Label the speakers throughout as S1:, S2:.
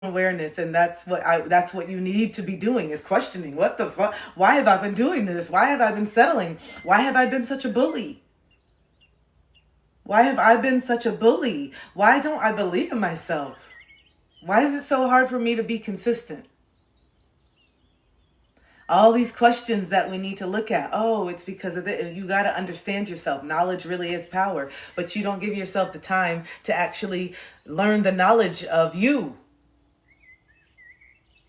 S1: awareness, and that's what you need to be doing, is questioning, what the fuck, why have I been doing this, why have I been settling, why have I been such a bully, why have I been such a bully, why don't I believe in myself, why is it so hard for me to be consistent? All these questions that we need to look at. Oh, it's because of it. You got to understand yourself. Knowledge really is power, but you don't give yourself the time to actually learn the knowledge of you.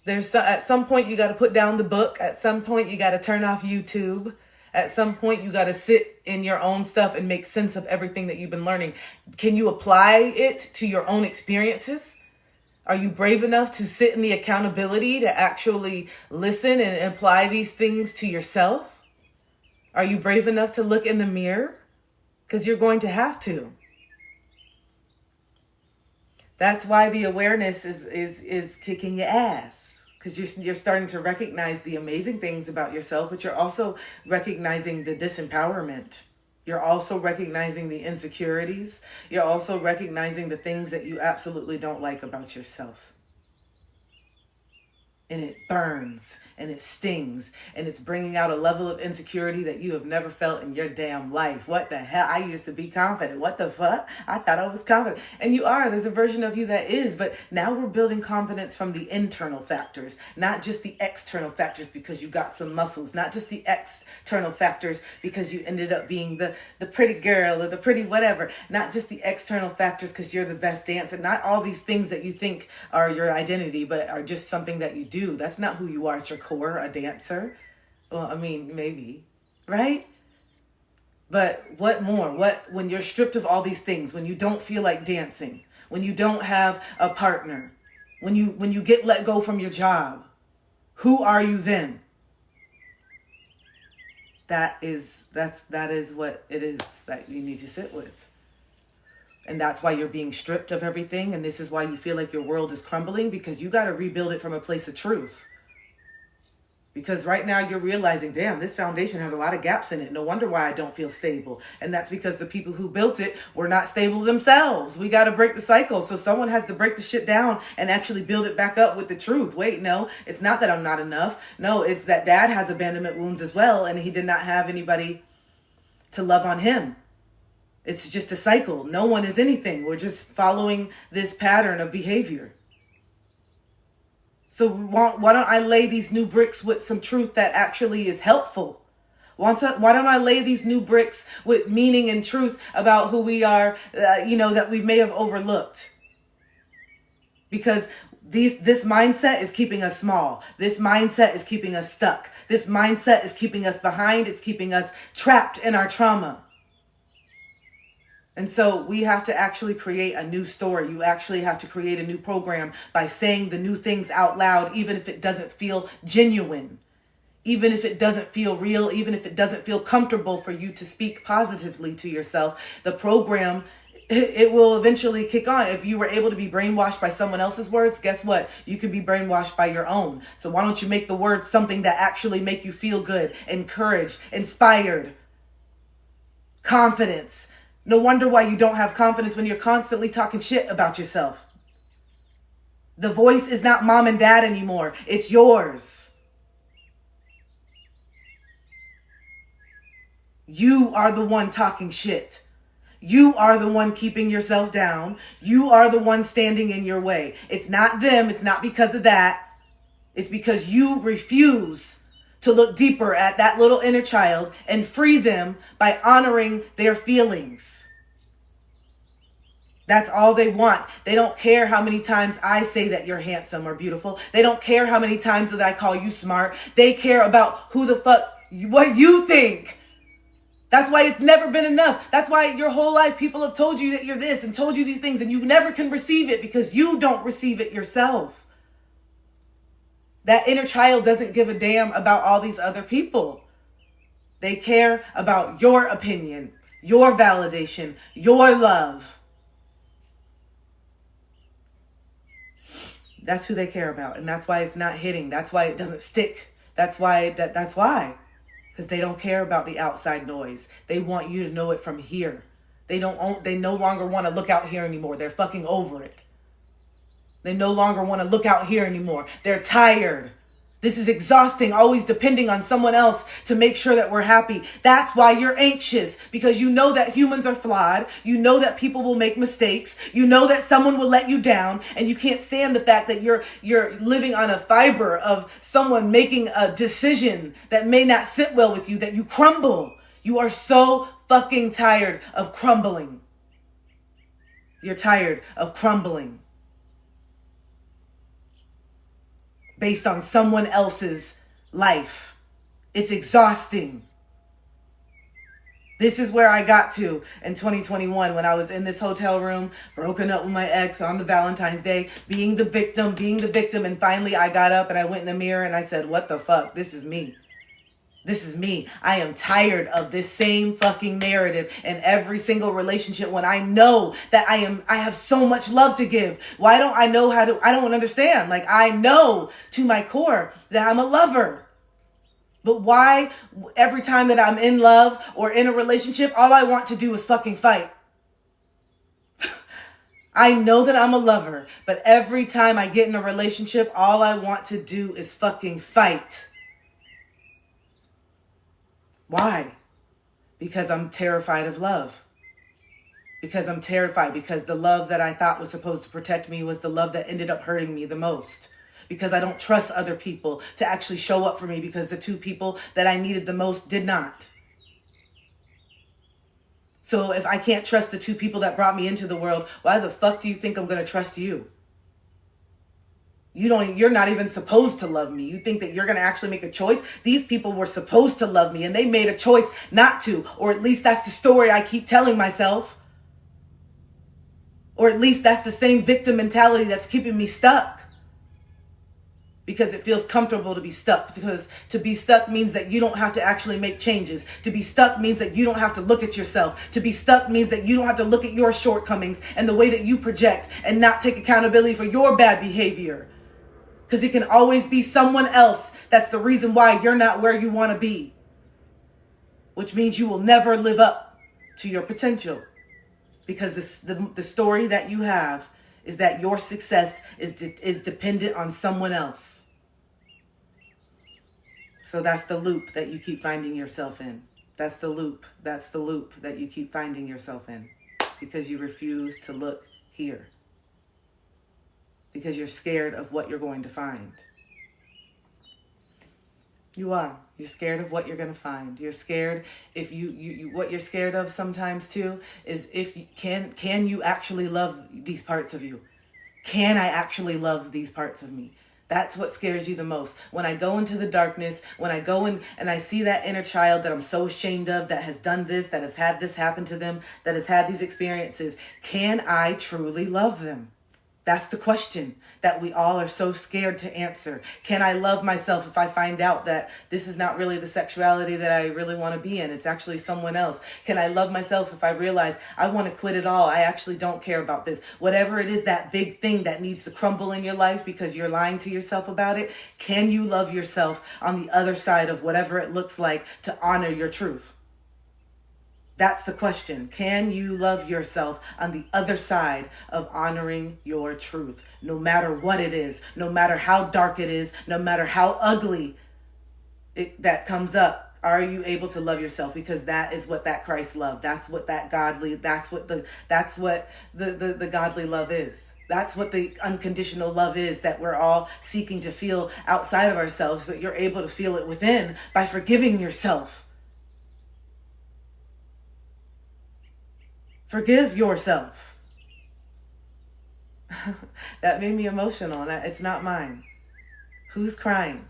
S1: At some point you got to put down the book. At some point you got to turn off YouTube. At some point you got to sit in your own stuff and make sense of everything that you've been learning. Can you apply it to your own experiences? Are you brave enough to sit in the accountability to actually listen and apply these things to yourself? Are you brave enough to look in the mirror? Because you're going to have to. That's why the awareness is kicking your ass. Because you're starting to recognize the amazing things about yourself, but you're also recognizing the disempowerment. You're also recognizing the insecurities. You're also recognizing the things that you absolutely don't like about yourself. And it burns and it stings and it's bringing out a level of insecurity that you have never felt in your damn life. What the hell? I used to be confident. What the fuck? I thought I was confident. And you are. There's a version of you that is. But now we're building confidence from the internal factors, not just the external factors because you got some muscles, not just the external factors because you ended up being the pretty girl or the pretty whatever, not just the external factors because you're the best dancer, not all these things that you think are your identity, but are just something that you do. That's not who you are at your core, a dancer. Well, I mean, maybe, right? But what more? When you're stripped of all these things, when you don't feel like dancing, when you don't have a partner, when you get let go from your job, who are you then? That is what it is that you need to sit with. And that's why you're being stripped of everything. And this is why you feel like your world is crumbling, because you got to rebuild it from a place of truth. Because right now you're realizing, damn, this foundation has a lot of gaps in it. No wonder why I don't feel stable. And that's because the people who built it were not stable themselves. We got to break the cycle. So someone has to break the shit down and actually build it back up with the truth. Wait, no, it's not that I'm not enough. No, it's that dad has abandonment wounds as well. And he did not have anybody to love on him. It's just a cycle. No one is anything. We're just following this pattern of behavior. So why don't I lay these new bricks with some truth that actually is helpful? Why don't I lay these new bricks with meaning and truth about who we are, that we may have overlooked? Because this mindset is keeping us small. This mindset is keeping us stuck. This mindset is keeping us behind. It's keeping us trapped in our trauma. And so we have to actually create a new story. You actually have to create a new program by saying the new things out loud, even if it doesn't feel genuine, even if it doesn't feel real, even if it doesn't feel comfortable for you to speak positively to yourself. The program, it will eventually kick on. If you were able to be brainwashed by someone else's words, guess what? You can be brainwashed by your own. So why don't you make the words something that actually make you feel good, encouraged, inspired, confidence. No wonder why you don't have confidence when you're constantly talking shit about yourself. The voice is not mom and dad anymore. It's yours. You are the one talking shit. You are the one keeping yourself down. You are the one standing in your way. It's not them. It's not because of that. It's because you refuse to look deeper at that little inner child and free them by honoring their feelings. That's all they want. They don't care how many times I say that you're handsome or beautiful. They don't care how many times that I call you smart. They care about what you think. That's why it's never been enough. That's why your whole life people have told you that you're this and told you these things and you never can receive it because you don't receive it yourself. That inner child doesn't give a damn about all these other people. They care about your opinion, your validation, your love. That's who they care about. And that's why it's not hitting. That's why it doesn't stick. That's why. Because they don't care about the outside noise. They want you to know it from here. They no longer want to look out here anymore. They're fucking over it. They no longer want to look out here anymore. They're tired. This is exhausting, always depending on someone else to make sure that we're happy. That's why you're anxious, because you know that humans are flawed. You know that people will make mistakes. You know that someone will let you down, and you can't stand the fact that you're living on a fiber of someone making a decision that may not sit well with you, that you crumble. You are so fucking tired of crumbling. You're tired of crumbling based on someone else's life. It's exhausting. This is where I got to in 2021 when I was in this hotel room, broken up with my ex on the Valentine's Day, being the victim. And finally I got up and I went in the mirror and I said, what the fuck? This is me. This is me. I am tired of this same fucking narrative in every single relationship when I know that I have so much love to give. Why don't I know how to, I don't understand. Like, I know to my core that I'm a lover. But why every time that I'm in love or in a relationship, all I want to do is fucking fight? I know that I'm a lover, but every time I get in a relationship, all I want to do is fucking fight. Why? Because I'm terrified of love. Because I'm terrified. Because the love that I thought was supposed to protect me was the love that ended up hurting me the most. Because I don't trust other people to actually show up for me, because the two people that I needed the most did not. So if I can't trust the two people that brought me into the world, why the fuck do you think I'm going to trust you? You're not even supposed to love me. You think that you're going to actually make a choice? These people were supposed to love me and they made a choice not to. Or at least that's the story I keep telling myself. Or at least that's the same victim mentality that's keeping me stuck. Because it feels comfortable to be stuck. Because to be stuck means that you don't have to actually make changes. To be stuck means that you don't have to look at yourself. To be stuck means that you don't have to look at your shortcomings and the way that you project and not take accountability for your bad behavior. Because it can always be someone else that's the reason why you're not where you want to be. Which means you will never live up to your potential. Because the story that you have is that your success is dependent on someone else. So that's the loop that you keep finding yourself in. That's the loop that you keep finding yourself in. Because you refuse to look here. Because you're scared of what you're going to find. You are. You're scared of what you're going to find. You're scared if you what you're scared of sometimes too is if you can you actually love these parts of you? Can I actually love these parts of me? That's what scares you the most. When I go into the darkness, when I go in and I see that inner child that I'm so ashamed of, that has done this, that has had this happen to them, that has had these experiences, can I truly love them? That's the question that we all are so scared to answer. Can I love myself if I find out that this is not really the sexuality that I really want to be in? It's actually someone else. Can I love myself if I realize I want to quit it all? I actually don't care about this. Whatever it is, that big thing that needs to crumble in your life because you're lying to yourself about it. Can you love yourself on the other side of whatever it looks like to honor your truth? That's the question. Can you love yourself on the other side of honoring your truth? No matter what it is, no matter how dark it is, no matter how ugly that comes up, are you able to love yourself? Because that is what that Christ love. That's what the godly love is. That's what the unconditional love is that we're all seeking to feel outside of ourselves, but you're able to feel it within by forgiving yourself. Forgive yourself. That made me emotional. It's not mine. Who's crying?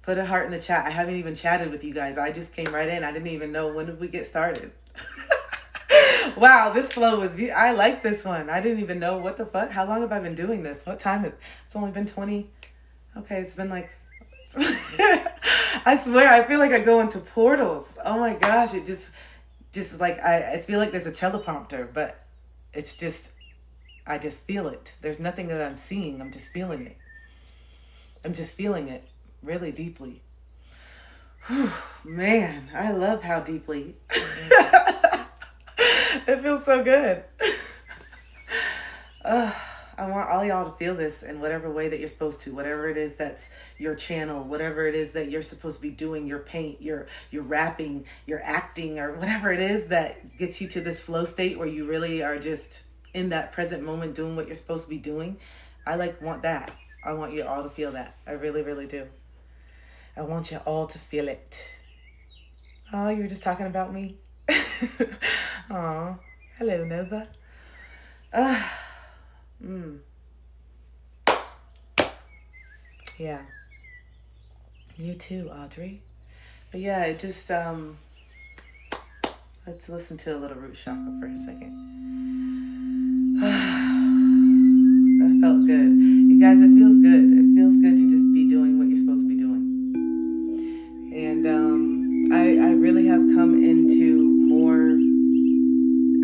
S1: Put a heart in the chat. I haven't even chatted with you guys. I just came right in. I didn't even know when did we get started. Wow, this flow was beautiful. I like this one. I didn't even know what the fuck. How long have I been doing this? What time? It's only been 20. Okay, it's been like... I swear, I feel like I go into portals. Oh my gosh, it just like I feel like there's a teleprompter, but it's just I just feel it. There's nothing that I'm seeing. I'm just feeling it. I'm just feeling it really deeply. Whew, man, I love how deeply. It feels so good. I want all y'all to feel this in whatever way that you're supposed to, whatever it is that's your channel, whatever it is that you're supposed to be doing, your paint, your rapping, your acting, or whatever it is that gets you to this flow state where you really are just in that present moment doing what you're supposed to be doing. I want that. I want you all to feel that. I really, really do. I want you all to feel it. Oh, you were just talking about me? Aw. Hello, Nova. Yeah. You too, Audrey. But yeah, it just, let's listen to a little root chakra for a second. That felt good. You guys, it feels good. It feels good to just be doing what you're supposed to be doing. And I really have come into more,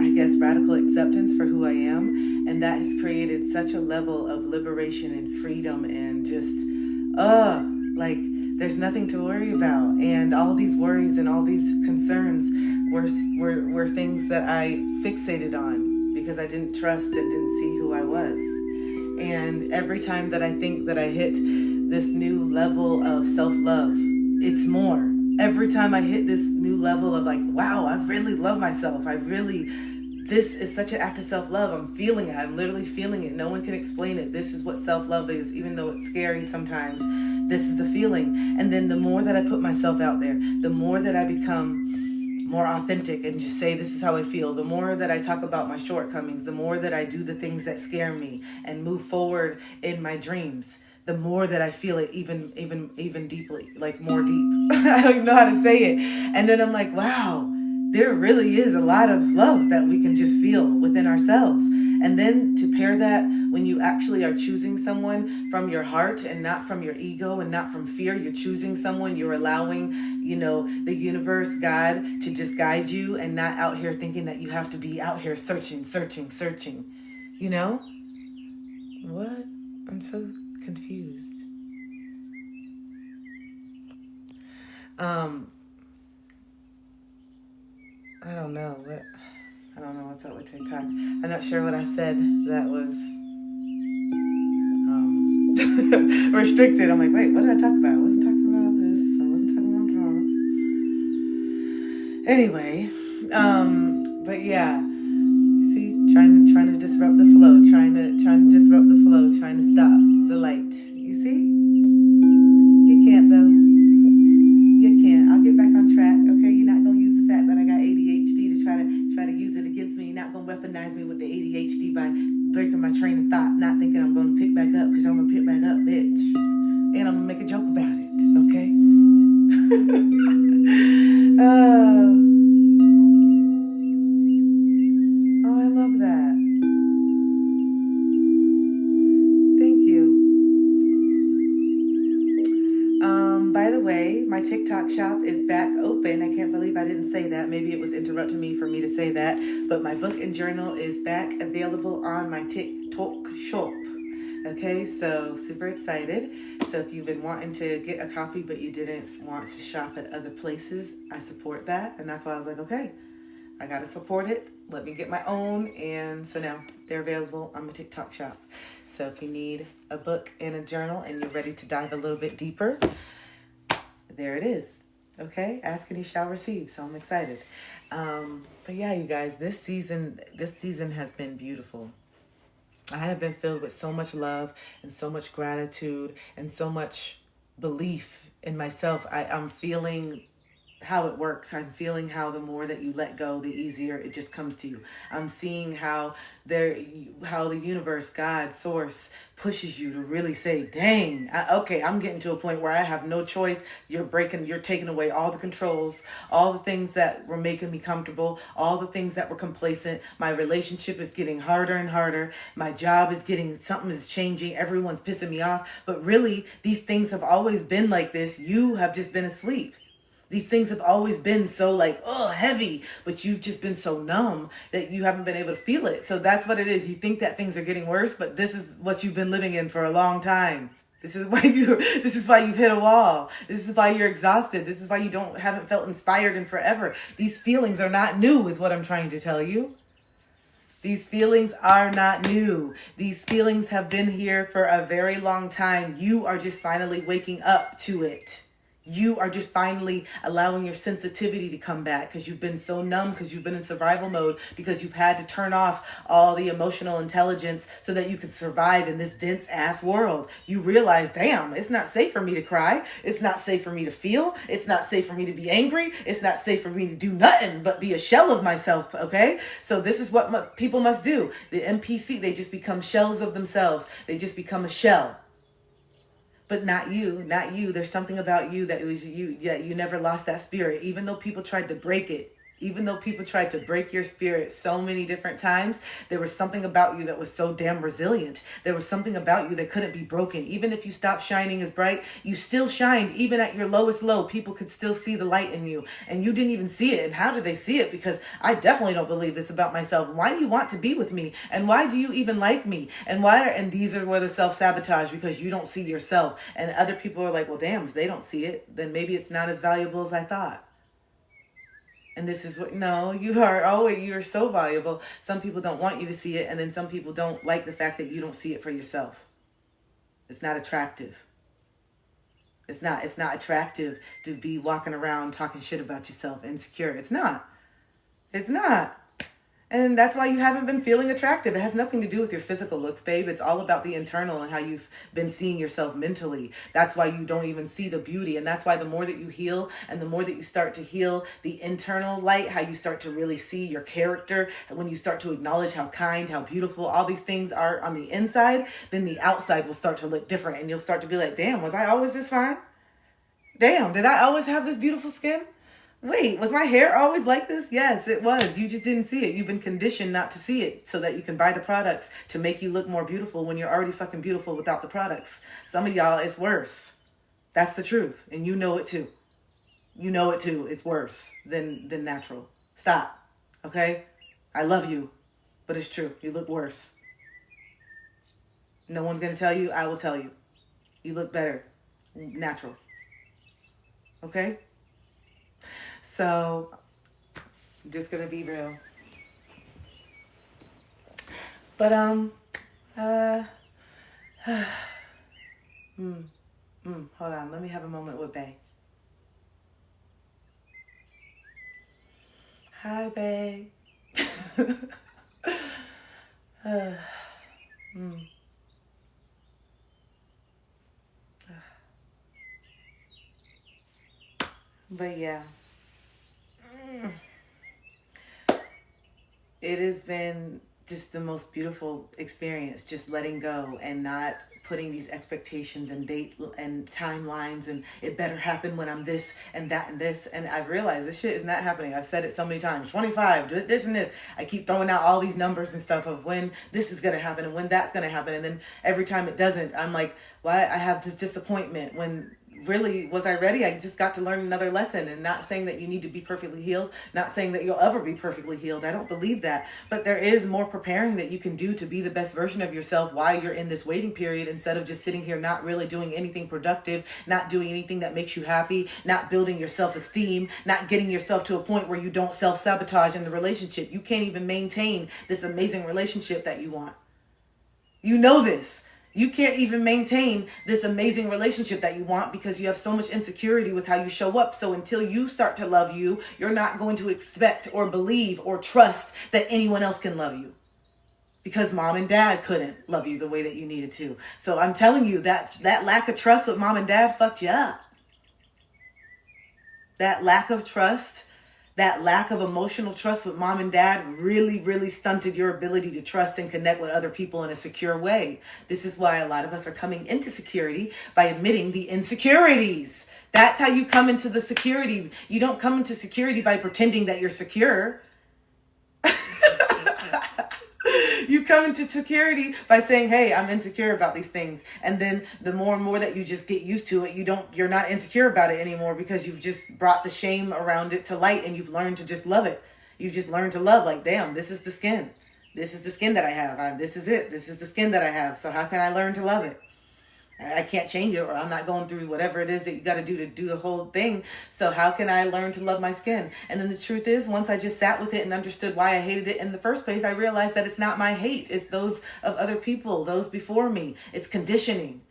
S1: I guess, radical acceptance for who I am. And that has created such a level of liberation and freedom and just, there's nothing to worry about. And all these worries and all these concerns were things that I fixated on because I didn't trust and didn't see who I was. And every time that I think that I hit this new level of self-love, it's more. Every time I hit this new level of wow, I really love myself. This is such an act of self-love. I'm feeling it. I'm literally feeling it. No one can explain it. This is what self-love is, even though it's scary sometimes. This is the feeling. And then the more that I put myself out there, the more that I become more authentic and just say, this is how I feel. The more that I talk about my shortcomings, the more that I do the things that scare me and move forward in my dreams, the more that I feel it even deeply, more deep. I don't even know how to say it. And then I'm like, wow, there really is a lot of love that we can just feel within ourselves. And then to pair that when you actually are choosing someone from your heart and not from your ego and not from fear, you're choosing someone, you're allowing, the universe, God, to just guide you and not out here thinking that you have to be out here searching. What? I'm so confused. I don't know what's up with TikTok. I'm not sure what I said that was restricted. I'm like, wait, what did I talk about? I wasn't talking about this. I wasn't talking about drama. Anyway, but yeah, see, trying to disrupt the flow, trying to disrupt the flow, trying to stop the light. You see? You can't though. You can't. I'll get back on track. Okay, you're not gonna use the fact that I got ADHD to try to use it against me. You're not gonna weaponize me with the ADHD by breaking my train of thought, not thinking I'm gonna pick back up, because I'm gonna pick back up, bitch. And I'm gonna make a joke about it. Okay. Oh, I love that. Thank you. By the way, my TikTok shop is back open. I can't believe I didn't say that. Maybe it was interrupting me for me to say that. But my book and journal is back available on my TikTok shop. Okay, so super excited. So if you've been wanting to get a copy but you didn't want to shop at other places, I support that. And that's why I was like, okay, I got to support it. Let me get my own. And so now they're available on my TikTok shop. So if you need a book and a journal and you're ready to dive a little bit deeper, there it is. Okay, ask and you shall receive. So I'm excited. But yeah, you guys, this season has been beautiful. I have been filled with so much love and so much gratitude and so much belief in myself. I'm feeling how it works. I'm feeling how the more that you let go, the easier it just comes to you. I'm seeing how the universe, God, source pushes you to really say, dang, I'm getting to a point where I have no choice. You're taking away all the controls, all the things that were making me comfortable, all the things that were complacent. My relationship is getting harder and harder. My job is something is changing. Everyone's pissing me off. But really, these things have always been like this. You have just been asleep. These things have always been so heavy, but you've just been so numb that you haven't been able to feel it. So that's what it is. You think that things are getting worse, but this is what you've been living in for a long time. This is why you've hit a wall. This is why you're exhausted. This is why you haven't felt inspired in forever. These feelings are not new, is what I'm trying to tell you. These feelings are not new. These feelings have been here for a very long time. You are just finally waking up to it. You are just finally allowing your sensitivity to come back because you've been so numb, because you've been in survival mode, because you've had to turn off all the emotional intelligence so that you can survive in this dense ass world. You realize, damn, it's not safe for me to cry. It's not safe for me to feel. It's not safe for me to be angry. It's not safe for me to do nothing but be a shell of myself, okay? So this is what people must do. The NPC, they just become shells of themselves. They just become a shell. But not you, not you. There's something about you that it was you. Yeah, you never lost that spirit. Even though people tried to break it, even though people tried to break your spirit so many different times, there was something about you that was so damn resilient. There was something about you that couldn't be broken. Even if you stopped shining as bright, you still shined. Even at your lowest low, people could still see the light in you. And you didn't even see it. And how did they see it? Because I definitely don't believe this about myself. Why do you want to be with me? And why do you even like me? And and these are where the self-sabotage, because you don't see yourself. And other people are like, well, damn, if they don't see it, then maybe it's not as valuable as I thought. And this is what, no, you're so valuable. Some people don't want you to see it. And then some people don't like the fact that you don't see it for yourself. It's not attractive. It's not attractive to be walking around talking shit about yourself, insecure. It's not. And that's why you haven't been feeling attractive. It has nothing to do with your physical looks, babe. It's all about the internal and how you've been seeing yourself mentally. That's why you don't even see the beauty. And that's why the more that you heal and the more that you start to heal the internal light, how you start to really see your character, when you start to acknowledge how kind, how beautiful all these things are on the inside, then the outside will start to look different. And you'll start to be like, damn, was I always this fine? Damn, did I always have this beautiful skin? Wait, was my hair always like this? Yes, it was. You just didn't see it. You've been conditioned not to see it so that you can buy the products to make you look more beautiful when you're already fucking beautiful without the products. Some of y'all, it's worse. That's the truth. And you know it too. You know it too. It's worse than natural. Stop. Okay? I love you, but it's true. You look worse. No one's going to tell you. I will tell you. You look better. Natural. Okay? So, I'm just gonna be real. But hold on, let me have a moment with Bae. Hi, Bae. But yeah. It has been just the most beautiful experience, just letting go and not putting these expectations and date and timelines and it better happen when I'm this and that and this. And I've realized this shit is not happening. I've said it so many times, 25, do this and this. I keep throwing out all these numbers and stuff of when this is going to happen and when that's going to happen. And then every time it doesn't, I'm like, why I have this disappointment when really, was I ready? I just got to learn another lesson. And not saying that you need to be perfectly healed, not saying that you'll ever be perfectly healed. I don't believe that. But there is more preparing that you can do to be the best version of yourself while you're in this waiting period, instead of just sitting here not really doing anything productive, not doing anything that makes you happy, not building your self-esteem, not getting yourself to a point where you don't self-sabotage in the relationship. You can't even maintain this amazing relationship that you want. You know this. You can't even maintain this amazing relationship that you want because you have so much insecurity with how you show up. So until you start to love you, you're not going to expect or believe or trust that anyone else can love you, because mom and dad couldn't love you the way that you needed to. So I'm telling you that lack of trust with mom and dad fucked you up. That lack of trust, that lack of emotional trust with mom and dad really, really stunted your ability to trust and connect with other people in a secure way. This is why a lot of us are coming into security by admitting the insecurities. That's how you come into the security. You don't come into security by pretending that you're secure. You come into security by saying, hey, I'm insecure about these things. And then the more and more that you just get used to it, you're not insecure about it anymore, because you've just brought the shame around it to light and you've learned to just love it. You've just learned to love, like, damn, this is the skin. This is the skin that I have. This is it. This is the skin that I have. So how can I learn to love it? I can't change it, or I'm not going through whatever it is that you got to do the whole thing. So how can I learn to love my skin? And then the truth is, once I just sat with it and understood why I hated it in the first place, I realized that it's not my hate. It's those of other people, those before me. It's conditioning.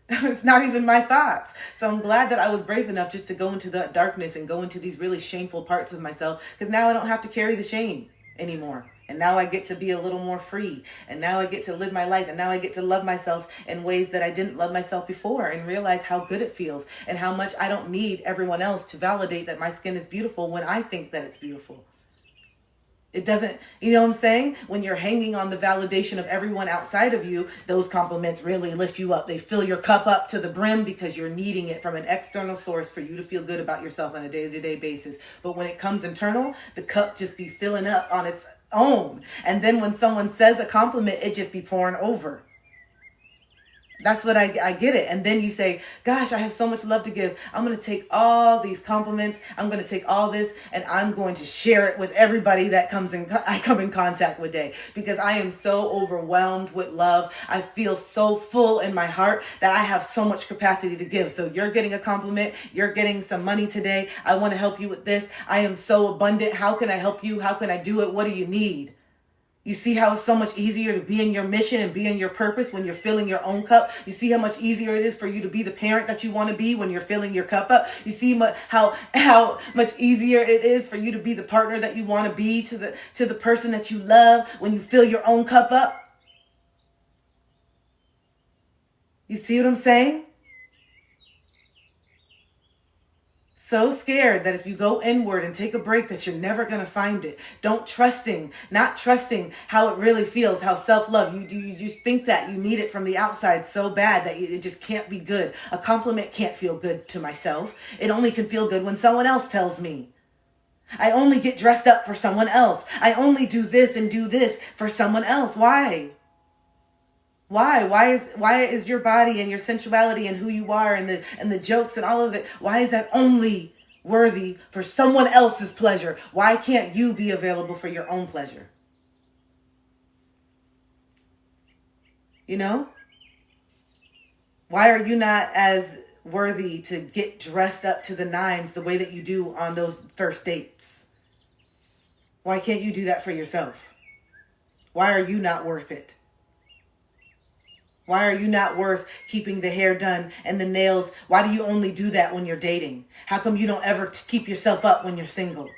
S1: It's not even my thoughts. So I'm glad that I was brave enough just to go into the darkness and go into these really shameful parts of myself, because now I don't have to carry the shame anymore. And now I get to be a little more free. And now I get to live my life. And now I get to love myself in ways that I didn't love myself before, and realize how good it feels and how much I don't need everyone else to validate that my skin is beautiful when I think that it's beautiful. It doesn't, you know what I'm saying? When you're hanging on the validation of everyone outside of you, those compliments really lift you up. They fill your cup up to the brim because you're needing it from an external source for you to feel good about yourself on a day-to-day basis. But when it comes internal, the cup just be filling up on its own. And then when someone says a compliment, it just be pouring over. That's what I get it. And then you say, gosh, I have so much love to give. I'm going to take all these compliments. I'm going to take all this and I'm going to share it with everybody that I come in contact with day, because I am so overwhelmed with love. I feel so full in my heart that I have so much capacity to give. So you're getting a compliment. You're getting some money today. I want to help you with this. I am so abundant. How can I help you? How can I do it? What do you need? You see how it's so much easier to be in your mission and be in your purpose when you're filling your own cup. You see how much easier it is for you to be the parent that you want to be when you're filling your cup up. You see how much easier it is for you to be the partner that you want to be to the person that you love when you fill your own cup up. You see what I'm saying? So scared that if you go inward and take a break that you're never going to find it. Not trusting how it really feels, how self-love. You just think that you need it from the outside so bad that it just can't be good. A compliment can't feel good to myself. It only can feel good when someone else tells me. I only get dressed up for someone else. I only do this and do this for someone else. Why? Why is your body and your sensuality and who you are and the jokes and all of it, why is that only worthy for someone else's pleasure? Why can't you be available for your own pleasure? You know? Why are you not as worthy to get dressed up to the nines the way that you do on those first dates? Why can't you do that for yourself? Why are you not worth it? Why are you not worth keeping the hair done and the nails? Why do you only do that when you're dating? How come you don't ever keep yourself up when you're single?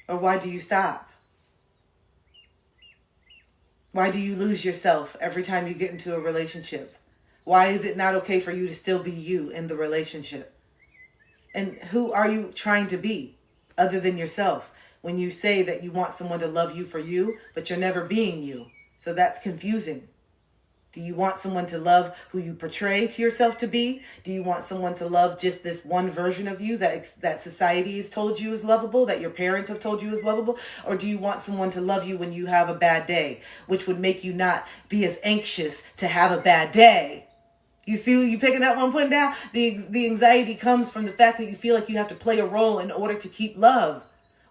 S1: Or why do you stop? Why do you lose yourself every time you get into a relationship? Why is it not okay for you to still be you in the relationship? And who are you trying to be other than yourself? When you say that you want someone to love you for you, but you're never being you. So that's confusing. Do you want someone to love who you portray to yourself to be? Do you want someone to love just this one version of you that society has told you is lovable, that your parents have told you is lovable? Or do you want someone to love you when you have a bad day, which would make you not be as anxious to have a bad day? You see what you picking up what I'm putting down? The anxiety comes from the fact that you feel like you have to play a role in order to keep love.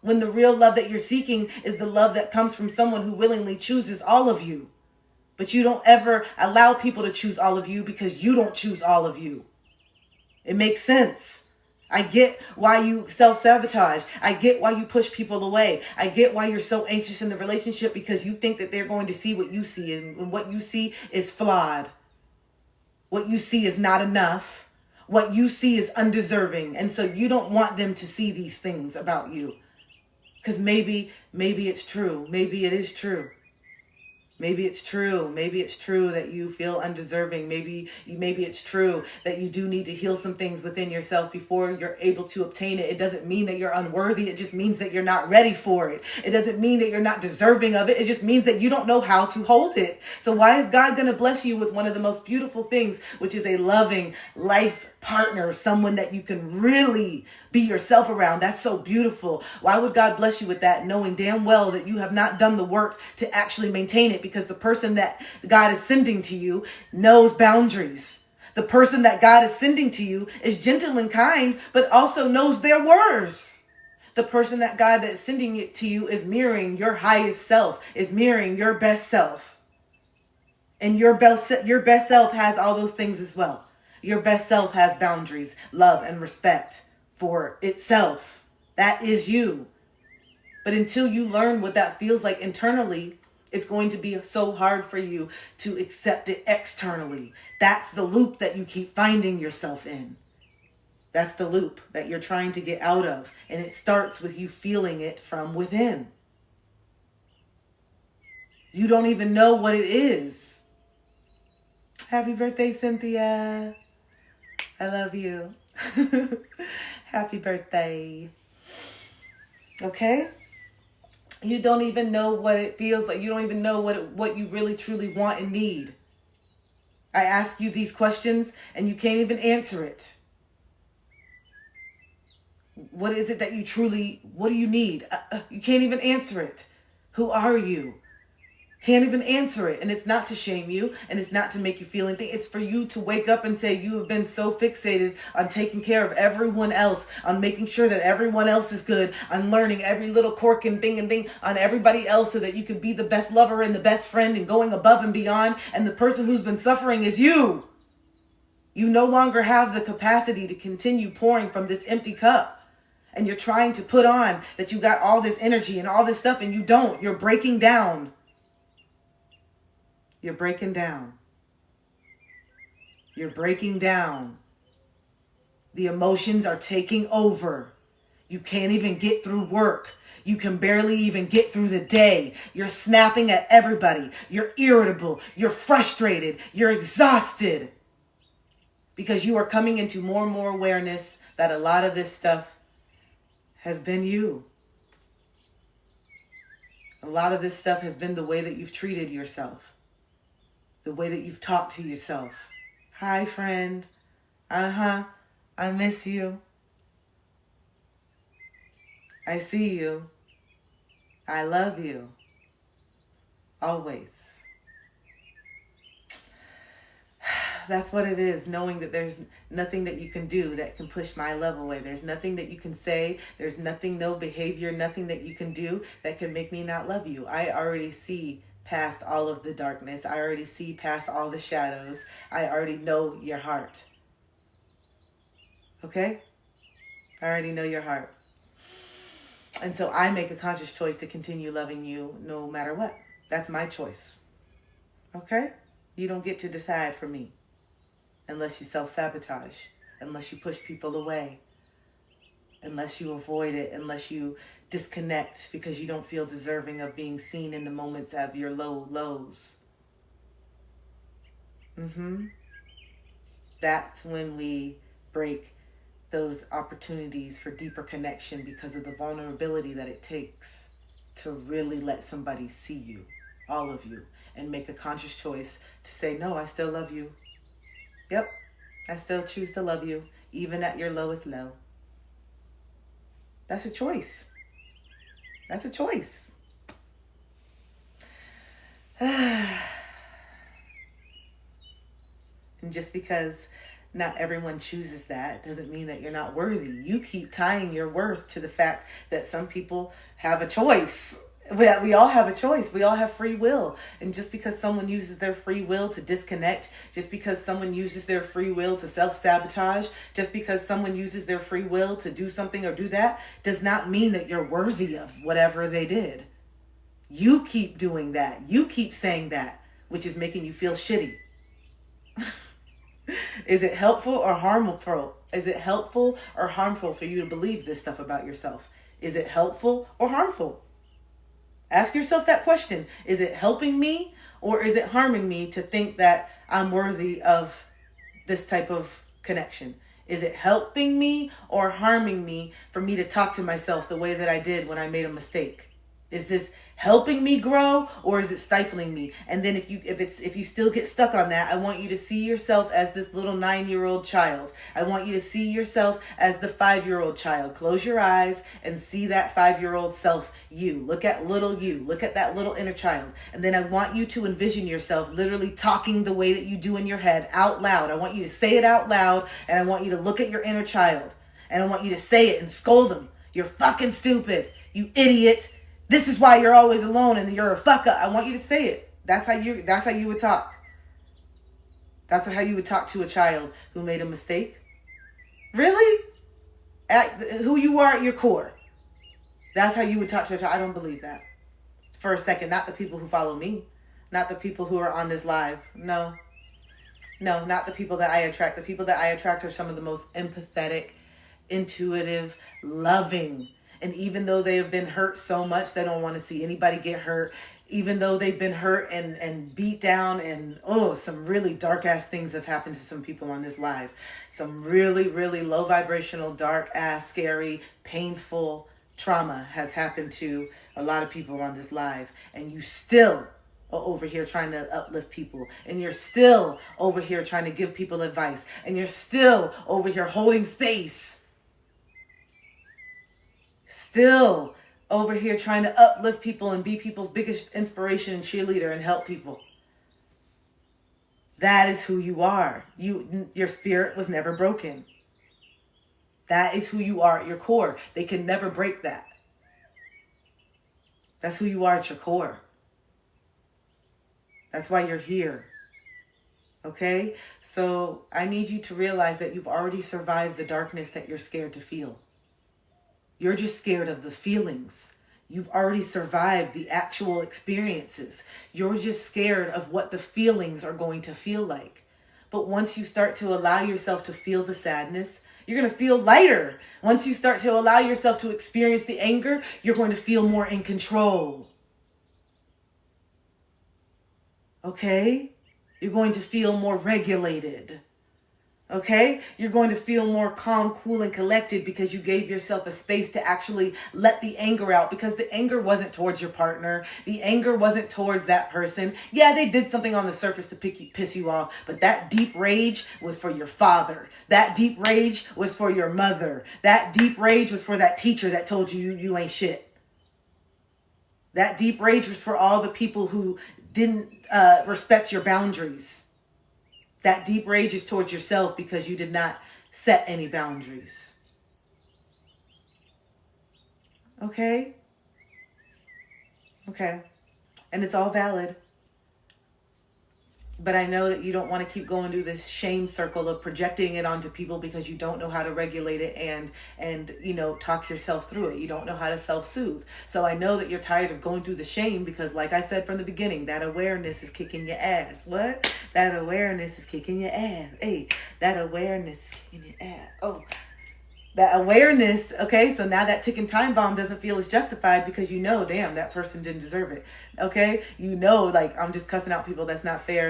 S1: When the real love that you're seeking is the love that comes from someone who willingly chooses all of you. But you don't ever allow people to choose all of you because you don't choose all of you. It makes sense. I get why you self-sabotage. I get why you push people away. I get why you're so anxious in the relationship, because you think that they're going to see what you see, and what you see is flawed. What you see is not enough. What you see is undeserving. And so you don't want them to see these things about you. Because maybe it's true. Maybe it is true. Maybe it's true. Maybe it's true that you feel undeserving. Maybe it's true that you do need to heal some things within yourself before you're able to obtain it. It doesn't mean that you're unworthy. It just means that you're not ready for it. It doesn't mean that you're not deserving of it. It just means that you don't know how to hold it. So why is God going to bless you with one of the most beautiful things, which is a loving life partner, someone that you can really be yourself around? That's so beautiful. Why would God bless you with that, knowing damn well that you have not done the work to actually maintain it? Because the person that God is sending to you knows boundaries. The person that God is sending to you is gentle and kind, but also knows their worth. The person, that God that's sending it to you, is mirroring your highest self, is mirroring your best self. And your best self has all those things as well. Your best self has boundaries, love, and respect for itself. That is you. But until you learn what that feels like internally, it's going to be so hard for you to accept it externally. That's the loop that you keep finding yourself in. That's the loop that you're trying to get out of. And it starts with you feeling it from within. You don't even know what it is. Happy birthday, Cynthia. I love you. Happy birthday. Okay? You don't even know what it feels like. You don't even know what you really truly want and need. I ask you these questions and you can't even answer it. What is it that you truly, what do you need? You can't even answer it. Who are you? Can't even answer it. And it's not to shame you, and it's not to make you feel anything. It's for you to wake up and say you have been so fixated on taking care of everyone else, on making sure that everyone else is good, on learning every little quirk and thing on everybody else so that you could be the best lover and the best friend and going above and beyond. And the person who's been suffering is you. You no longer have the capacity to continue pouring from this empty cup. And you're trying to put on that you got all this energy and all this stuff, and you don't. You're breaking down. You're breaking down. You're breaking down. The emotions are taking over. You can't even get through work. You can barely even get through the day. You're snapping at everybody. You're irritable. You're frustrated. You're exhausted. Because you are coming into more and more awareness that a lot of this stuff has been you. A lot of this stuff has been the way that you've treated yourself. The way that you've talked to yourself. Hi, friend. I miss you. I see you. I love you. Always. That's what it is, knowing that there's nothing that you can do that can push my love away. There's nothing that you can say. There's nothing, no behavior, nothing that you can do that can make me not love you. I already see past all of the darkness. I already see past all the shadows. I already know your heart. Okay? I already know your heart. And so I make a conscious choice to continue loving you no matter what. That's my choice. Okay? You don't get to decide for me unless you self-sabotage, unless you push people away, unless you avoid it, unless you disconnect because you don't feel deserving of being seen in the moments of your lows. That's when we break those opportunities for deeper connection because of the vulnerability that it takes to really let somebody see you, all of you, and make a conscious choice to say, no, I still love you. Yep, I still choose to love you, even at your lowest low. That's a choice. That's a choice. And just because not everyone chooses that doesn't mean that you're not worthy. You keep tying your worth to the fact that some people have a choice. We all have a choice. We all have free will. And just because someone uses their free will to disconnect, just because someone uses their free will to self-sabotage, just because someone uses their free will to do something or do that, does not mean that you're worthy of whatever they did. You keep doing that. You keep saying that, which is making you feel shitty. Is it helpful or harmful? Is it helpful or harmful for you to believe this stuff about yourself? Is it helpful or harmful? Ask yourself that question. Is it helping me or is it harming me to think that I'm worthy of this type of connection? Is it helping me or harming me for me to talk to myself the way that I did when I made a mistake? Is this helping me grow or is it stifling me? And then if you still get stuck on that, I want you to see yourself as this little 9-year-old child. I want you to see yourself as the 5-year-old child. Close your eyes and see that 5-year-old self, you. Look at little you. Look at that little inner child. And then I want you to envision yourself literally talking the way that you do in your head out loud. I want you to say it out loud, and I want you to look at your inner child and I want you to say it and scold them. You're fucking stupid. You idiot. This is why you're always alone and you're a fucker. I want you to say it. That's how you would talk. That's how you would talk to a child who made a mistake. Really? Who you are at your core. That's how you would talk to a child. I don't believe that. For a second. Not the people who follow me. Not the people who are on this live. No. No, not the people that I attract. The people that I attract are some of the most empathetic, intuitive, loving. And even though they have been hurt so much, they don't want to see anybody get hurt. Even though they've been hurt and beat down and, some really dark ass things have happened to some people on this live. Some really, really low vibrational, dark ass, scary, painful trauma has happened to a lot of people on this live. And you still are over here trying to uplift people. And you're still over here trying to give people advice. And you're still over here holding space. Still over here trying to uplift people and be people's biggest inspiration and cheerleader and help people. That is who you are. Your spirit was never broken. That is who you are at your core. They can never break that. That's who you are at your core. That's why you're here. Okay? So I need you to realize that you've already survived the darkness that you're scared to feel. You're just scared of the feelings. You've already survived the actual experiences. You're just scared of what the feelings are going to feel like. But once you start to allow yourself to feel the sadness, you're going to feel lighter. Once you start to allow yourself to experience the anger, you're going to feel more in control. Okay? You're going to feel more regulated. Okay? You're going to feel more calm, cool, and collected because you gave yourself a space to actually let the anger out, because the anger wasn't towards your partner. The anger wasn't towards that person. Yeah, they did something on the surface to piss you off, but that deep rage was for your father. That deep rage was for your mother. That deep rage was for that teacher that told you ain't shit. That deep rage was for all the people who didn't respect your boundaries. That deep rage is towards yourself because you did not set any boundaries. Okay? Okay. And it's all valid. But I know that you don't want to keep going through this shame circle of projecting it onto people because you don't know how to regulate it and talk yourself through it. You don't know how to self-soothe. So I know that you're tired of going through the shame because, like I said from the beginning, that awareness is kicking your ass. What? That awareness is kicking your ass. Hey, that awareness is kicking your ass. Oh, that awareness. Okay, so now that ticking time bomb doesn't feel as justified because damn, that person didn't deserve it. Okay, I'm just cussing out people. That's not fair.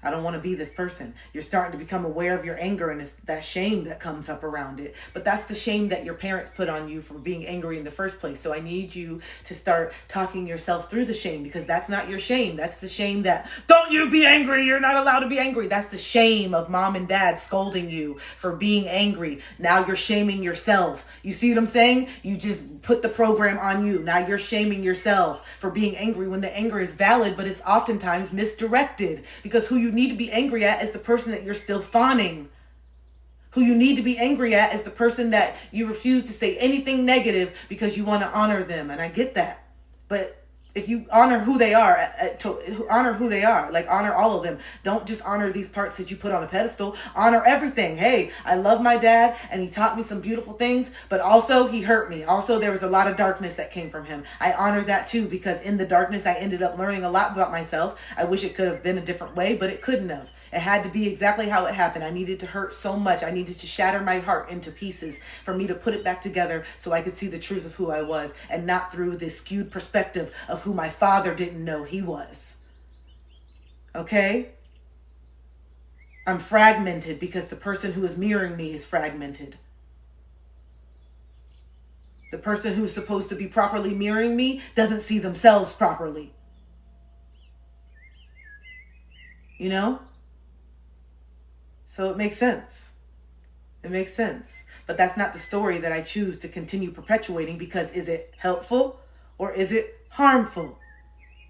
S1: I don't want to be this person. You're starting to become aware of your anger, and it's that shame that comes up around it. But that's the shame that your parents put on you for being angry in the first place. So I need you to start talking yourself through the shame, because that's not your shame. That's the shame that, don't you be angry. You're not allowed to be angry. That's the shame of mom and dad scolding you for being angry. Now you're shaming yourself. You see what I'm saying? You just put the program on you. Now you're shaming yourself for being angry when the anger is valid, but it's oftentimes misdirected, because who you need to be angry at is the person that you're still fawning. Who you need to be angry at is the person that you refuse to say anything negative because you want to honor them. And I get that. But if you honor who they are, like honor all of them. Don't just honor these parts that you put on a pedestal. Honor everything. Hey, I love my dad and he taught me some beautiful things, but also he hurt me. Also, there was a lot of darkness that came from him. I honor that too, because in the darkness, I ended up learning a lot about myself. I wish it could have been a different way, but it couldn't have. It had to be exactly how it happened. I needed to hurt so much. I needed to shatter my heart into pieces for me to put it back together so I could see the truth of who I was, and not through this skewed perspective of who my father didn't know he was. Okay? I'm fragmented because the person who is mirroring me is fragmented. The person who's supposed to be properly mirroring me doesn't see themselves properly. You know? So it makes sense. It makes sense. But that's not the story that I choose to continue perpetuating, because is it helpful or is it harmful?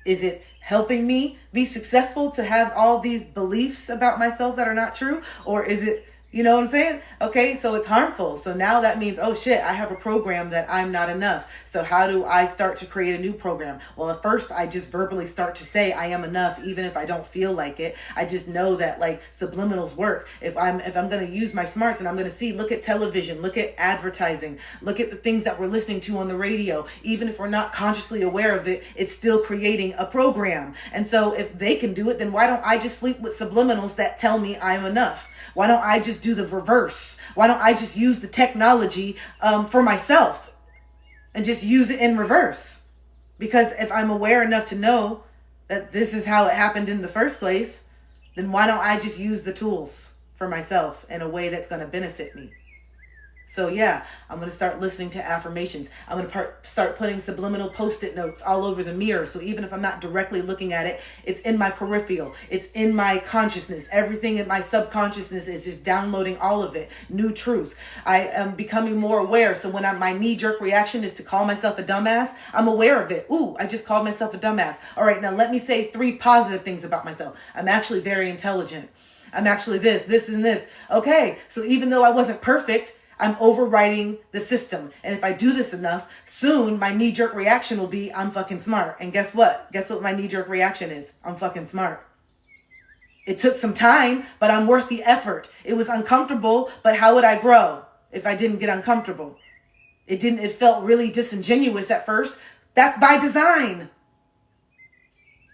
S1: Is it helping me be successful to have all these beliefs about myself that are not true? Or is it, You know what I'm saying? Okay, so it's harmful. So now that means, oh shit, I have a program that I'm not enough. So how do I start to create a new program? Well, at first I just verbally start to say I am enough, even if I don't feel like it. I just know that like subliminals work. If I'm going to use my smarts and I'm going to see, look at television, look at advertising, look at the things that we're listening to on the radio. Even if we're not consciously aware of it, it's still creating a program. And so if they can do it, then why don't I just sleep with subliminals that tell me I'm enough? Why don't I just do the reverse? Why don't I just use the technology for myself and just use it in reverse? Because if I'm aware enough to know that this is how it happened in the first place, then why don't I just use the tools for myself in a way that's going to benefit me? So yeah, I'm going to start listening to affirmations. I'm going to start putting subliminal post-it notes all over the mirror. So even if I'm not directly looking at it, it's in my peripheral. It's in my consciousness. Everything in my subconsciousness is just downloading all of it. New truths. I am becoming more aware. So when my knee-jerk reaction is to call myself a dumbass, I'm aware of it. Ooh, I just called myself a dumbass. All right, now let me say 3 positive things about myself. I'm actually very intelligent. I'm actually this, and this. Okay, so even though I wasn't perfect, I'm overriding the system. And if I do this enough, soon my knee-jerk reaction will be, I'm fucking smart. And guess what? Guess what my knee-jerk reaction is? I'm fucking smart. It took some time, but I'm worth the effort. It was uncomfortable, but how would I grow if I didn't get uncomfortable? It felt really disingenuous at first. That's by design.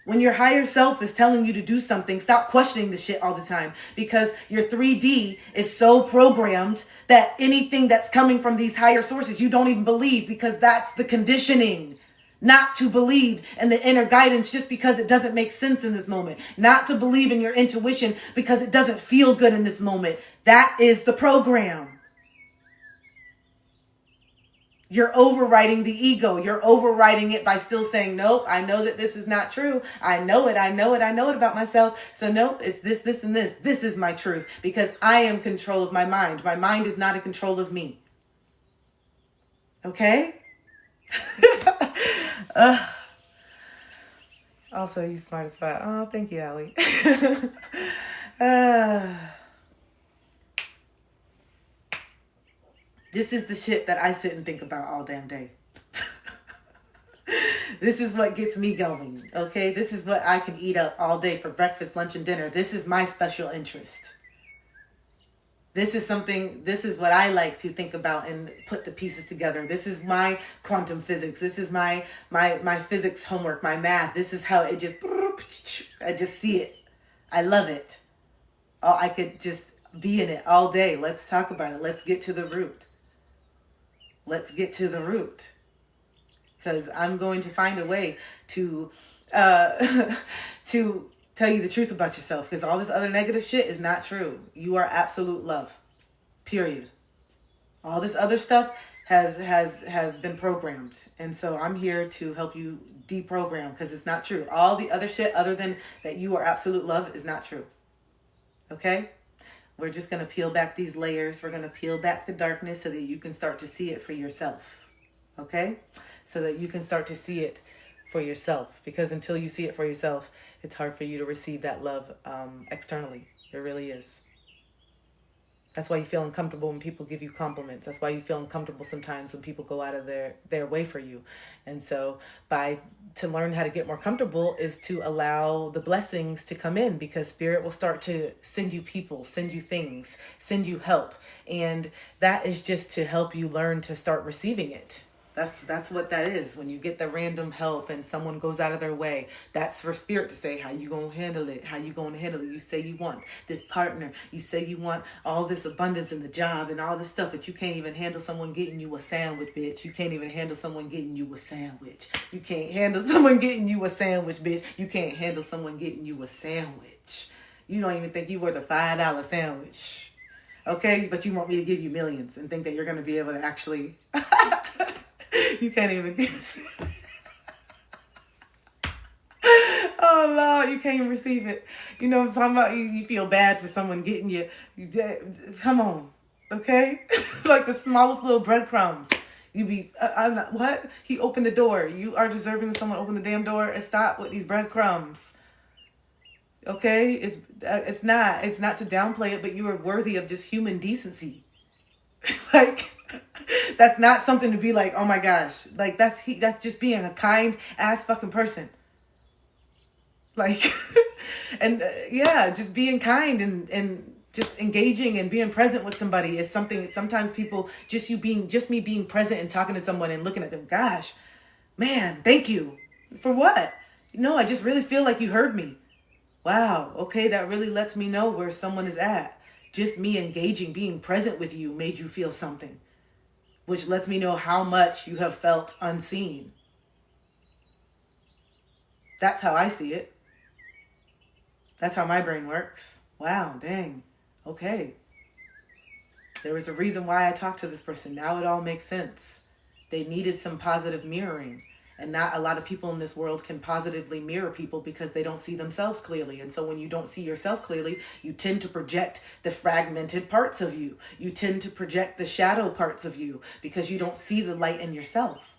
S1: When your higher self is telling you to do something, stop questioning the shit all the time, because your 3D is so programmed that anything that's coming from these higher sources, you don't even believe, because that's the conditioning. Not to believe in the inner guidance just because it doesn't make sense in this moment. Not to believe in your intuition because it doesn't feel good in this moment. That is the program. You're overriding the ego. You're overriding it by still saying, nope, I know that this is not true. I know it about myself. So nope, it's this, and this. This is my truth because I am in control of my mind. My mind is not in control of me. Okay? Also, you smart as fuck. Oh, thank you, Allie. This is the shit that I sit and think about all damn day. This is what gets me going, okay? This is what I can eat up all day for breakfast, lunch, and dinner. This is my special interest. This is what I like to think about and put the pieces together. This is my quantum physics. This is my physics homework, my math. This is how it just, I just see it. I love it. Oh, I could just be in it all day. Let's talk about it. Let's get to the root. Let's get to the root, because I'm going to find a way to to tell you the truth about yourself, because all this other negative shit is not true. You are absolute love, period. All this other stuff has been programmed, and so I'm here to help you deprogram, because it's not true. All the other shit other than that you are absolute love is not true. Okay? We're just going to peel back these layers. We're going to peel back the darkness so that you can start to see it for yourself. Okay? So that you can start to see it for yourself. Because until you see it for yourself, it's hard for you to receive that love externally. It really is. That's why you feel uncomfortable when people give you compliments. That's why you feel uncomfortable sometimes when people go out of their way for you. And so to learn how to get more comfortable is to allow the blessings to come in, because spirit will start to send you people, send you things, send you help. And that is just to help you learn to start receiving it. That's what that is. When you get the random help and someone goes out of their way, that's for spirit to say, how you gonna handle it? How you gonna handle it? You say you want this partner. You say you want all this abundance in the job and all this stuff, but you can't even handle someone getting you a sandwich, bitch. You can't even handle someone getting you a sandwich. You can't handle someone getting you a sandwich, bitch. You can't handle someone getting you a sandwich. You don't even think you worth a $5 sandwich. Okay? But you want me to give you millions and think that you're gonna be able to actually... You can't even get it. Oh, Lord, you can't even receive it. You know what I'm talking about? You feel bad for someone getting you. Come on, okay? Like the smallest little breadcrumbs. You be, I'm not, what? He opened the door. You are deserving of someone open the damn door and stop with these breadcrumbs. Okay? It's not to downplay it, but you are worthy of just human decency. Like, that's not something to be like, oh my gosh. Like, that's just being a kind ass fucking person. Like, and yeah, just being kind and just engaging and being present with somebody is something that sometimes people, just me being present and talking to someone and looking at them, gosh, man, thank you. For what? No, I just really feel like you heard me. Wow, okay, that really lets me know where someone is at. Just me engaging, being present with you made you feel something, which lets me know how much you have felt unseen. That's how I see it. That's how my brain works. Wow, dang. Okay. There was a reason why I talked to this person. Now it all makes sense. They needed some positive mirroring. And not a lot of people in this world can positively mirror people because they don't see themselves clearly. And so when you don't see yourself clearly, you tend to project the fragmented parts of you. You tend to project the shadow parts of you because you don't see the light in yourself.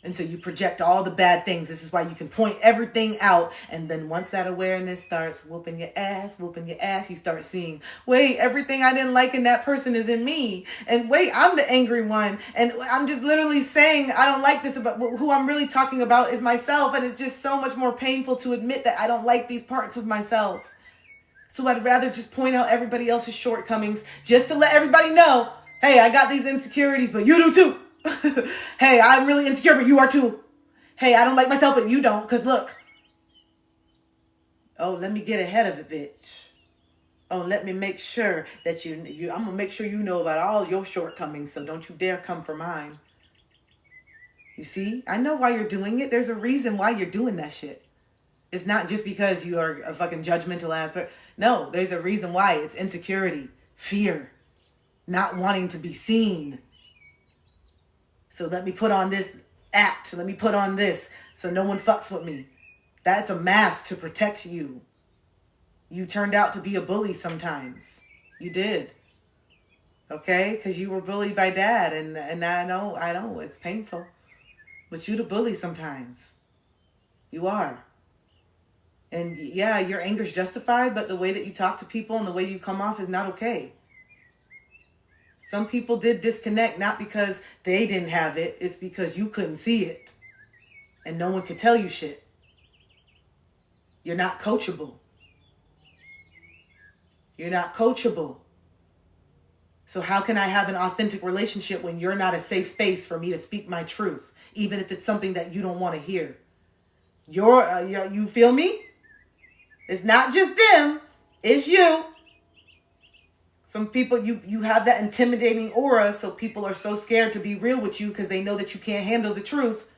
S1: And so you project all the bad things. This is why you can point everything out. And then once that awareness starts whooping your ass, you start seeing, wait, everything I didn't like in that person is in me. And wait, I'm the angry one. And I'm just literally saying I don't like this, about who I'm really talking about is myself. And it's just so much more painful to admit that I don't like these parts of myself. So I'd rather just point out everybody else's shortcomings just to let everybody know, hey, I got these insecurities, but you do too. Hey, I'm really insecure, but you are too. Hey, I don't like myself, but you don't, because look. Oh, let me get ahead of it, bitch. Oh, let me make sure that I'm going to make sure you know about all your shortcomings, so don't you dare come for mine. You see? I know why you're doing it. There's a reason why you're doing that shit. It's not just because you are a fucking judgmental ass, but no, there's a reason why. It's insecurity, fear, not wanting to be seen. So let me put on this act. Let me put on this so no one fucks with me. That's a mask to protect you. You turned out to be a bully sometimes. You did. Okay? Because you were bullied by dad. And I know, it's painful. But you the bully sometimes. You are. And yeah, your anger's justified, but the way that you talk to people and the way you come off is not okay. Some people did disconnect, not because they didn't have it. It's because you couldn't see it. And no one could tell you shit. You're not coachable. You're not coachable. So how can I have an authentic relationship when you're not a safe space for me to speak my truth, even if it's something that you don't want to hear? You feel me? It's not just them. It's you. Some people, you have that intimidating aura, so people are so scared to be real with you because they know that you can't handle the truth.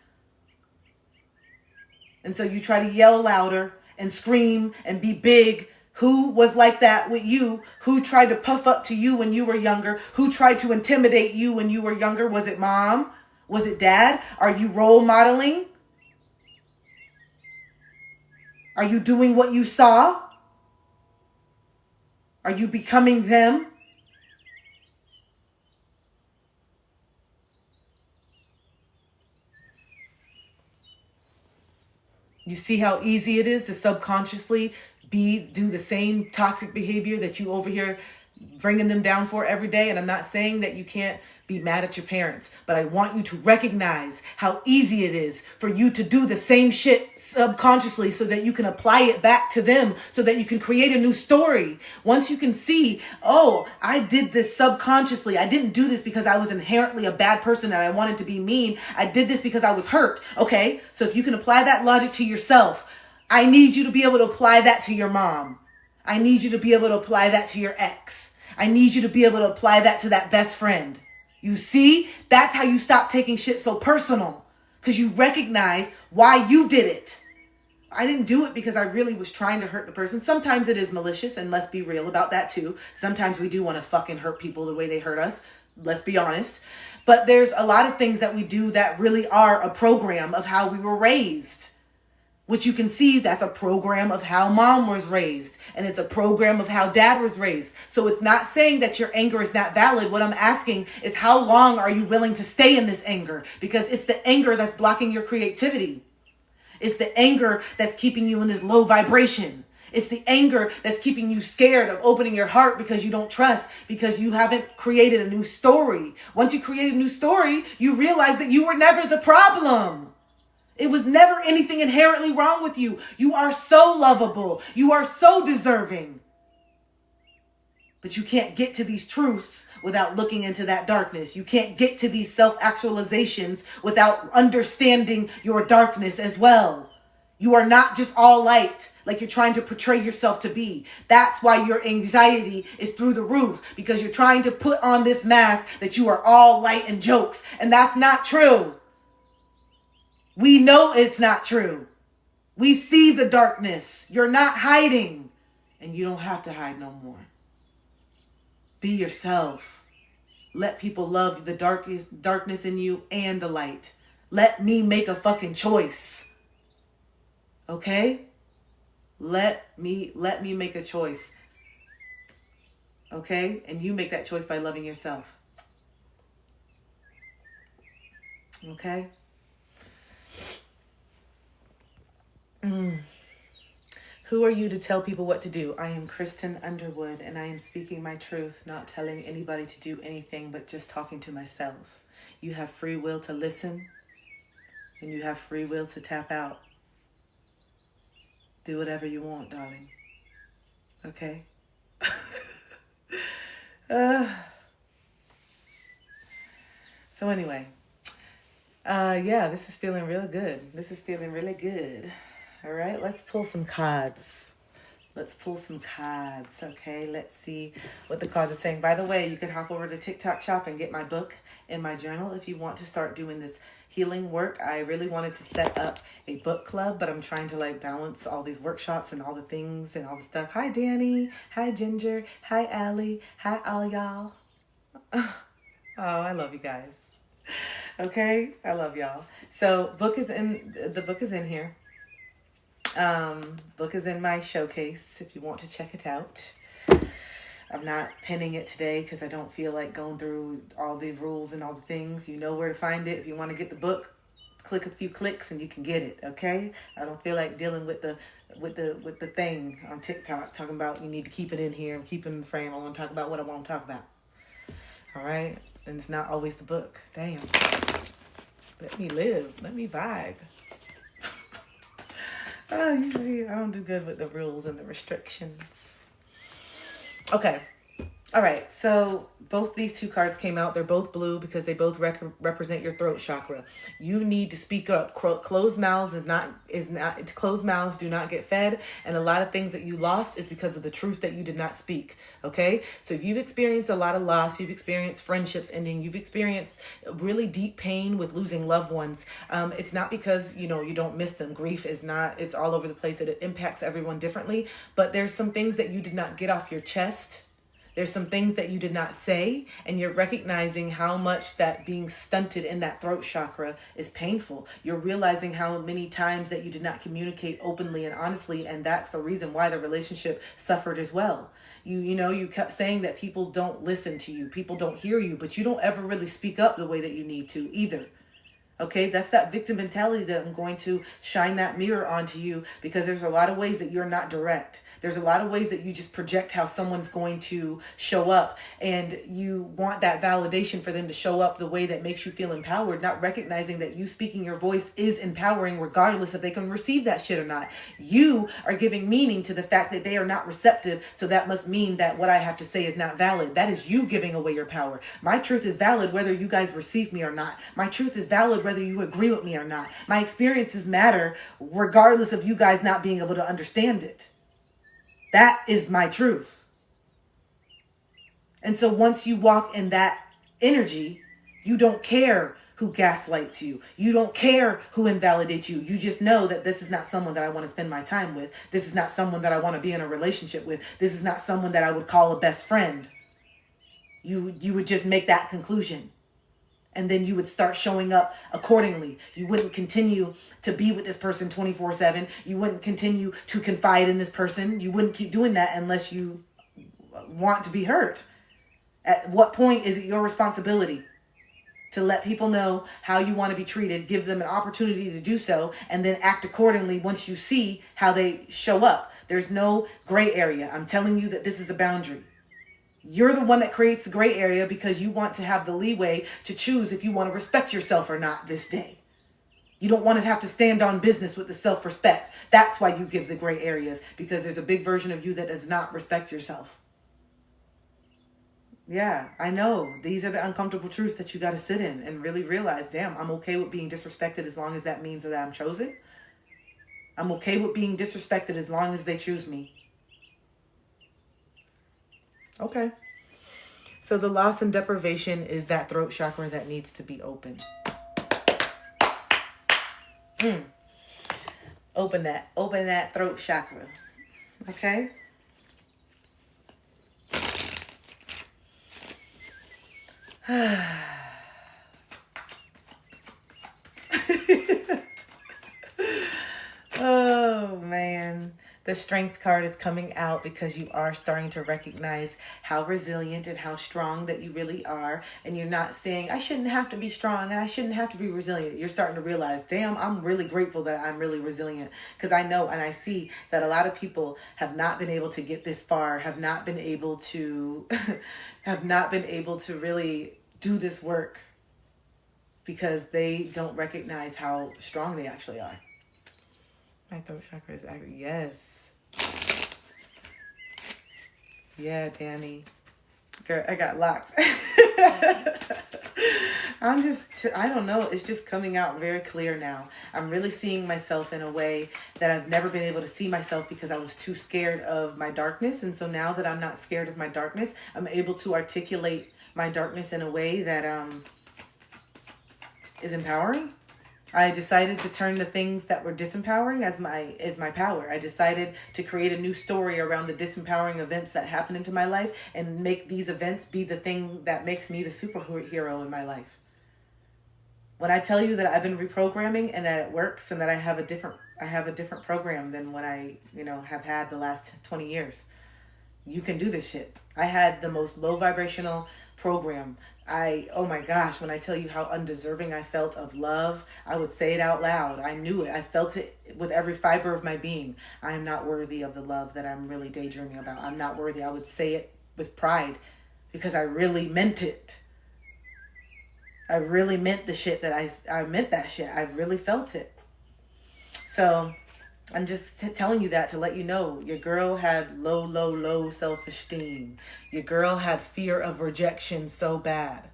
S1: And so you try to yell louder and scream and be big. Who was like that with you? Who tried to puff up to you when you were younger? Who tried to intimidate you when you were younger? Was it mom? Was it dad? Are you role modeling? Are you doing what you saw? Are you becoming them? You see how easy it is to subconsciously do the same toxic behavior that you over here bringing them down for every day. And I'm not saying that you can't be mad at your parents, but I want you to recognize how easy it is for you to do the same shit subconsciously so that you can apply it back to them, so that you can create a new story. Once you can see, oh, I did this subconsciously. I didn't do this because I was inherently a bad person and I wanted to be mean. I did this because I was hurt. Okay, so if you can apply that logic to yourself, I need you to be able to apply that to your mom. I need you to be able to apply that to your ex. I need you to be able to apply that to that best friend. You see, that's how you stop taking shit so personal, because you recognize why you did it. I didn't do it because I really was trying to hurt the person. Sometimes it is malicious, and let's be real about that too. Sometimes we do want to fucking hurt people the way they hurt us. Let's be honest. But there's a lot of things that we do that really are a program of how we were raised. Which you can see, that's a program of how mom was raised. And it's a program of how dad was raised. So it's not saying that your anger is not valid. What I'm asking is, how long are you willing to stay in this anger? Because it's the anger that's blocking your creativity. It's the anger that's keeping you in this low vibration. It's the anger that's keeping you scared of opening your heart because you don't trust, because you haven't created a new story. Once you create a new story, you realize that you were never the problem. It was never anything inherently wrong with you. You are so lovable. You are so deserving. But you can't get to these truths without looking into that darkness. You can't get to these self-actualizations without understanding your darkness as well. You are not just all light like you're trying to portray yourself to be. That's why your anxiety is through the roof, because you're trying to put on this mask that you are all light and jokes. And that's not true. We know it's not true. We see the darkness. You're not hiding. And you don't have to hide no more. Be yourself. Let people love the darkness in you and the light. Let me make a fucking choice. Okay? Let me make a choice. Okay? And you make that choice by loving yourself. Okay? Who are you to tell people what to do? I am Kristen Underwood, and I am speaking my truth, not telling anybody to do anything, but just talking to myself. You have free will to listen, and you have free will to tap out. Do whatever you want, darling. Okay? So anyway, yeah, this is feeling real good. This is feeling really good. All right, let's pull some cards. Let's pull some cards, okay? Let's see what the cards are saying. By the way, you can hop over to TikTok Shop and get my book and my journal if you want to start doing this healing work. I really wanted to set up a book club, but I'm trying to like balance all these workshops and all the things and all the stuff. Hi, Danny. Hi, Ginger. Hi, Allie. Hi, all y'all. Oh, I love you guys. Okay, I love y'all. So the book is in here. Book is in my showcase if you want to check it out. I'm not pinning it today because I don't feel like going through all the rules and all the things. You know where to find it. If you want to get the book, click a few clicks and you can get it. Okay? I don't feel like dealing with the thing on TikTok talking about you need to keep it in here and keep it in the frame. I want to talk about what I want to talk about. All right? And it's not always the book. Damn. Let me live. Let me vibe. Usually I don't do good with the rules and the restrictions. Okay. All right. So both these two cards came out. They're both blue because they both represent your throat chakra. You need to speak up. Closed mouths closed mouths do not get fed. And a lot of things that you lost is because of the truth that you did not speak. Okay. So if you've experienced a lot of loss, you've experienced friendships ending, you've experienced really deep pain with losing loved ones. It's not because, you don't miss them. Grief is not, it's all over the place. It impacts everyone differently, but there's some things that you did not get off your chest. There's some things that you did not say, and you're recognizing how much that being stunted in that throat chakra is painful. You're realizing how many times that you did not communicate openly and honestly, and that's the reason why the relationship suffered as well. You kept saying that people don't listen to you, people don't hear you, but you don't ever really speak up the way that you need to either. Okay, that's that victim mentality that I'm going to shine that mirror onto you, because there's a lot of ways that you're not direct. There's a lot of ways that you just project how someone's going to show up, and you want that validation for them to show up the way that makes you feel empowered, not recognizing that you speaking your voice is empowering regardless if they can receive that shit or not. You are giving meaning to the fact that they are not receptive, so that must mean that what I have to say is not valid. That is you giving away your power. My truth is valid whether you guys receive me or not. My truth is valid whether you agree with me or not. My experiences matter regardless of you guys not being able to understand it. That is my truth. And so once you walk in that energy, you don't care who gaslights you. You don't care who invalidates you. You just know that this is not someone that I want to spend my time with. This is not someone that I want to be in a relationship with. This is not someone that I would call a best friend. You would just make that conclusion. And then you would start showing up accordingly. You wouldn't continue to be with this person 24/7. You wouldn't continue to confide in this person. You wouldn't keep doing that unless you want to be hurt. At what point is it your responsibility? to let people know how you want to be treated, give them an opportunity to do so, and then act accordingly once you see how they show up. There's no gray area. I'm telling you that this is a boundary. You're the one that creates the gray area because you want to have the leeway to choose if you want to respect yourself or not this day. You don't want to have to stand on business with the self-respect. That's why you give the gray areas, because there's a big version of you that does not respect yourself. Yeah, I know. These are the uncomfortable truths that you got to sit in and really realize, damn, I'm okay with being disrespected as long as that means that I'm chosen. I'm okay with being disrespected as long as they choose me. Okay. So the loss and deprivation is that throat chakra that needs to be open. Open that throat chakra. Okay? Oh, man. The strength card is coming out because you are starting to recognize how resilient and how strong that you really are. And you're not saying, I shouldn't have to be strong and I shouldn't have to be resilient. You're starting to realize, damn, I'm really grateful that I'm really resilient. Because I know and I see that a lot of people have not been able to get this far, have not been able to, really do this work because they don't recognize how strong they actually are. My throat chakra is actually, yes. Yeah, Danny. Girl, I got locked. I don't know. It's just coming out very clear now. I'm really seeing myself in a way that I've never been able to see myself because I was too scared of my darkness. And so now that I'm not scared of my darkness, I'm able to articulate my darkness in a way that is empowering. I decided to turn the things that were disempowering as my power. I decided to create a new story around the disempowering events that happened into my life and make these events be the thing that makes me the superhero in my life. When I tell you that I've been reprogramming and that it works and that I have a different program than what I, have had the last 20 years. You can do this shit. I had the most low vibrational program. Oh my gosh, when I tell you how undeserving I felt of love, I would say it out loud. I knew it. I felt it with every fiber of my being. I am not worthy of the love that I'm really daydreaming about. I'm not worthy. I would say it with pride because I really meant it. I really meant the shit that I meant that shit. I really felt it. So I'm just telling you that to let you know your girl had low self-esteem. Your girl had fear of rejection so bad.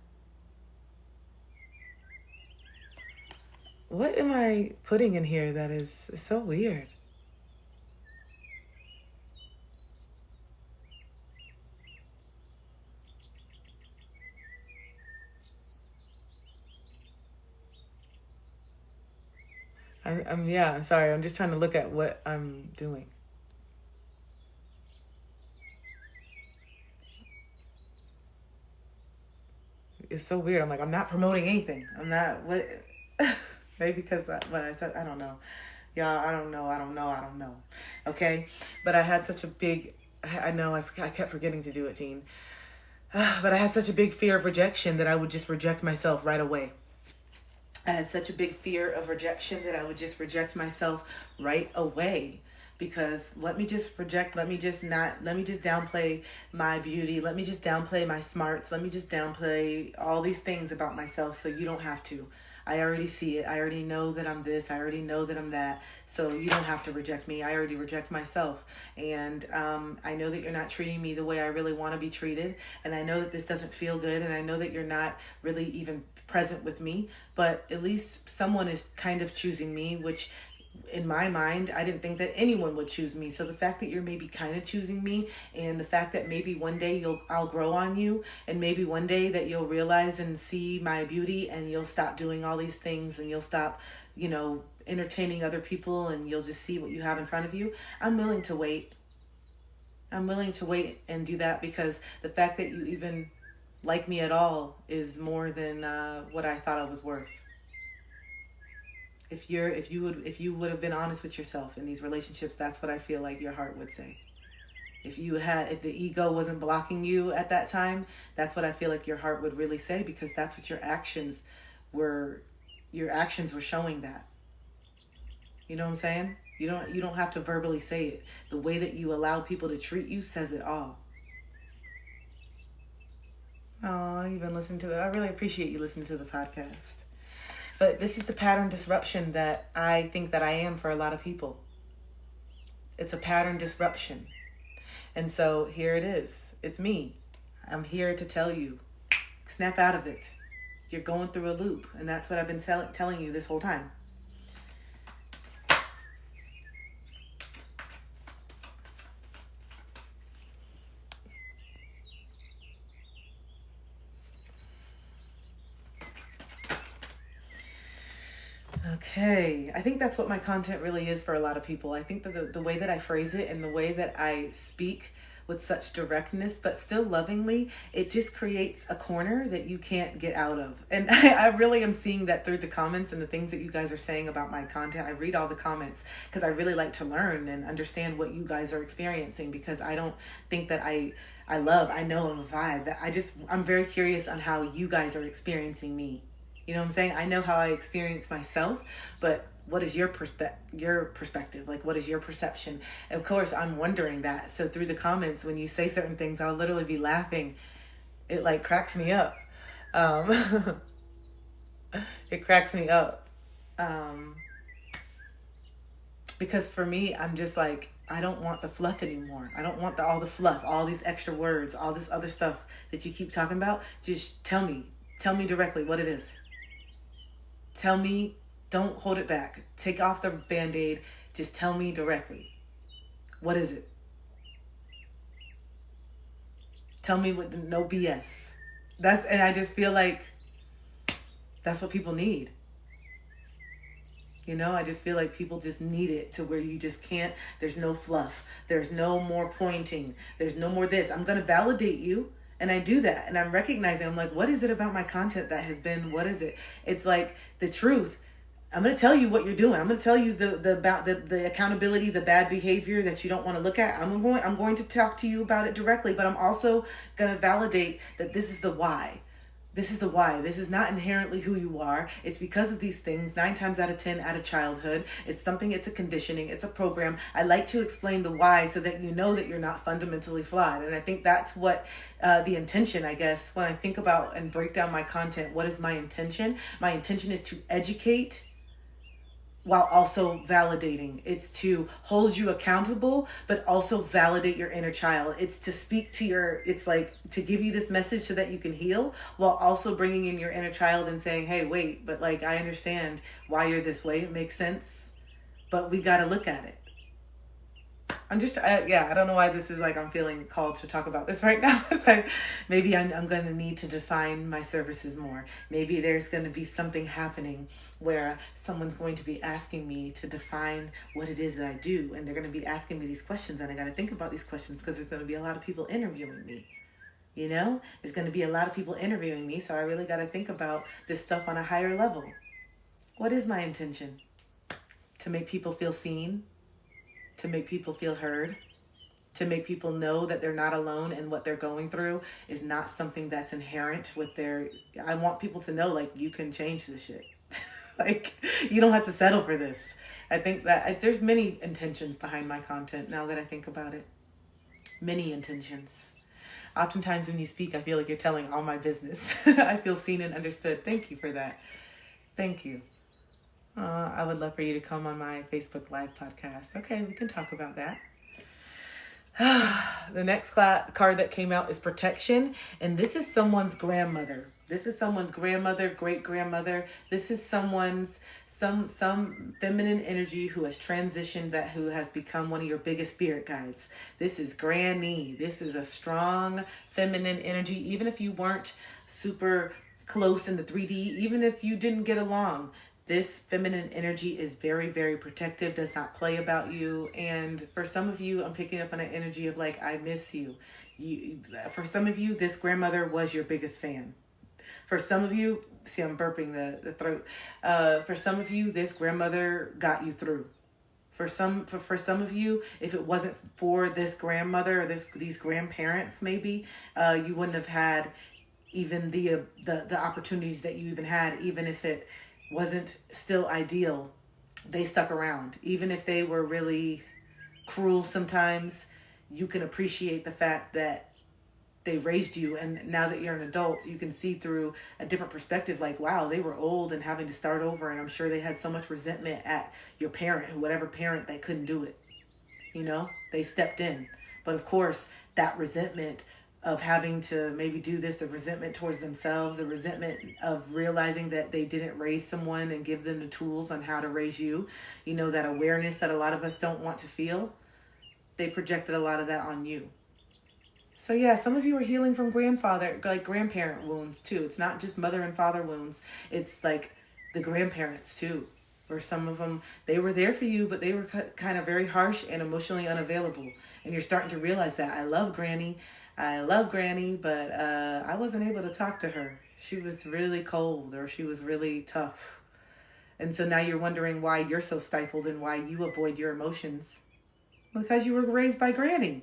S1: What am I putting in here that is so weird? I'm sorry. I'm just trying to look at what I'm doing. It's so weird. I'm like, I'm not promoting anything. I'm not, what, maybe because what I said, I don't know. Y'all, I don't know. Okay? But I had such a big, I know, I kept forgetting to do it, Jean. But I had such a big fear of rejection that I would just reject myself right away. I had such a big fear of rejection that I would just reject myself right away. Because let me just downplay my beauty. Let me just downplay my smarts. Let me just downplay all these things about myself so you don't have to. I already see it. I already know that I'm this. I already know that I'm that. So you don't have to reject me. I already reject myself. And I know that you're not treating me the way I really want to be treated. And I know that this doesn't feel good. And I know that you're not really even present with me. But at least someone is kind of choosing me, which in my mind, I didn't think that anyone would choose me. So the fact that you're maybe kind of choosing me, and the fact that maybe one day I'll grow on you, and maybe one day that you'll realize and see my beauty, and you'll stop doing all these things, and you'll stop, entertaining other people, and you'll just see what you have in front of you. I'm willing to wait. I'm willing to wait and do that, because the fact that you even like me at all is more than what I thought I was worth. If you would have been honest with yourself in these relationships, that's what I feel like your heart would say. If the ego wasn't blocking you at that time, that's what I feel like your heart would really say, because that's what were your actions were showing that. You know what I'm saying? You don't have to verbally say it. The way that you allow people to treat you says it all. Oh, you've been listening to I really appreciate you listening to the podcast. But this is the pattern disruption that I think that I am for a lot of people. It's a pattern disruption. And so here it is. It's me. I'm here to tell you, snap out of it. You're going through a loop. And that's what I've been telling you this whole time. Okay, I think that's what my content really is for a lot of people. I think that the way that I phrase it and the way that I speak with such directness, but still lovingly, it just creates a corner that you can't get out of. And I really am seeing that through the comments and the things that you guys are saying about my content. I read all the comments because I really like to learn and understand what you guys are experiencing, because I don't think that I know I'm a vibe. I'm very curious on how you guys are experiencing me. You know what I'm saying? I know how I experience myself, but what is your perspective? Like, what is your perception? And of course, I'm wondering that. So through the comments, when you say certain things, I'll literally be laughing. It like cracks me up. It cracks me up. Because for me, I'm just like, I don't want the fluff anymore. I don't want all the fluff, all these extra words, all this other stuff that you keep talking about. Just tell me directly what it is. Tell me, don't hold it back. Take off the Band-Aid. Just tell me directly. What is it? Tell me with no BS. And I just feel like that's what people need. You know, I just feel like people just need it to where you just can't, there's no fluff. There's no more pointing. There's no more this. I'm going to validate you. And I do that. And I'm recognizing, I'm like, what is it about my content that has been, what is it? It's like the truth. I'm going to tell you what you're doing. I'm going to tell you the accountability, the bad behavior that you don't want to look at. I'm going to talk to you about it directly, but I'm also going to validate that this is the why. This is the why. This is not inherently who you are. It's because of these things, 9 times out of 10 out of childhood. It's a conditioning, it's a program. I like to explain the why so that you know that you're not fundamentally flawed. And I think that's what the intention, I guess, when I think about and break down my content, what is my intention? My intention is to educate while also validating. It's to hold you accountable, but also validate your inner child. It's to speak to it's like to give you this message so that you can heal, while also bringing in your inner child and saying, hey, wait, but like, I understand why you're this way. It makes sense, but we got to look at it. I don't know why this is like, I'm feeling called to talk about this right now. It's like, maybe I'm going to need to define my services more. Maybe there's going to be something happening where someone's going to be asking me to define what it is that I do. And they're going to be asking me these questions, and I got to think about these questions because there's going to be a lot of people interviewing me. You know, there's going to be a lot of people interviewing me. So I really got to think about this stuff on a higher level. What is my intention? To make people feel seen? To make people feel heard, to make people know that they're not alone and what they're going through is not something that's inherent with I want people to know, like, you can change this shit. Like, you don't have to settle for this. I think that there's many intentions behind my content now that I think about it. Many intentions. Oftentimes when you speak, I feel like you're telling all my business. I feel seen and understood. Thank you for that. Thank you. I would love for you to come on my Facebook Live podcast. Okay, we can talk about that. The next card that came out is protection. And this is someone's grandmother. This is someone's grandmother, great-grandmother. This is someone's, some feminine energy who has transitioned, who has become one of your biggest spirit guides. This is Granny. This is a strong feminine energy. Even if you weren't super close in the 3D, even if you didn't get along, this feminine energy is very, very protective, does not play about you. And for some of you, I'm picking up on an energy of like, I miss you. For some of you, this grandmother was your biggest fan. For some of you, see, I'm burping the throat. For some of you, this grandmother got you through. For some of you, if it wasn't for this grandmother or these grandparents, maybe you wouldn't have had even the opportunities that you even had, even if it wasn't still ideal. They stuck around, even if they were really cruel sometimes. You can appreciate the fact that they raised you, and now that you're an adult, you can see through a different perspective, like, wow, they were old and having to start over, and I'm sure they had so much resentment at your parent, whatever parent that couldn't do it. They stepped in. But of course, that resentment of having to maybe do this, the resentment towards themselves, the resentment of realizing that they didn't raise someone and give them the tools on how to raise you, that awareness that a lot of us don't want to feel, they projected a lot of that on you. So yeah, some of you are healing from grandparent wounds too. It's not just mother and father wounds. It's like the grandparents too. Or some of them, they were there for you, but they were kind of very harsh and emotionally unavailable. And you're starting to realize that. I love Granny, but I wasn't able to talk to her. She was really cold, or she was really tough. And so now you're wondering why you're so stifled and why you avoid your emotions. Because you were raised by Granny.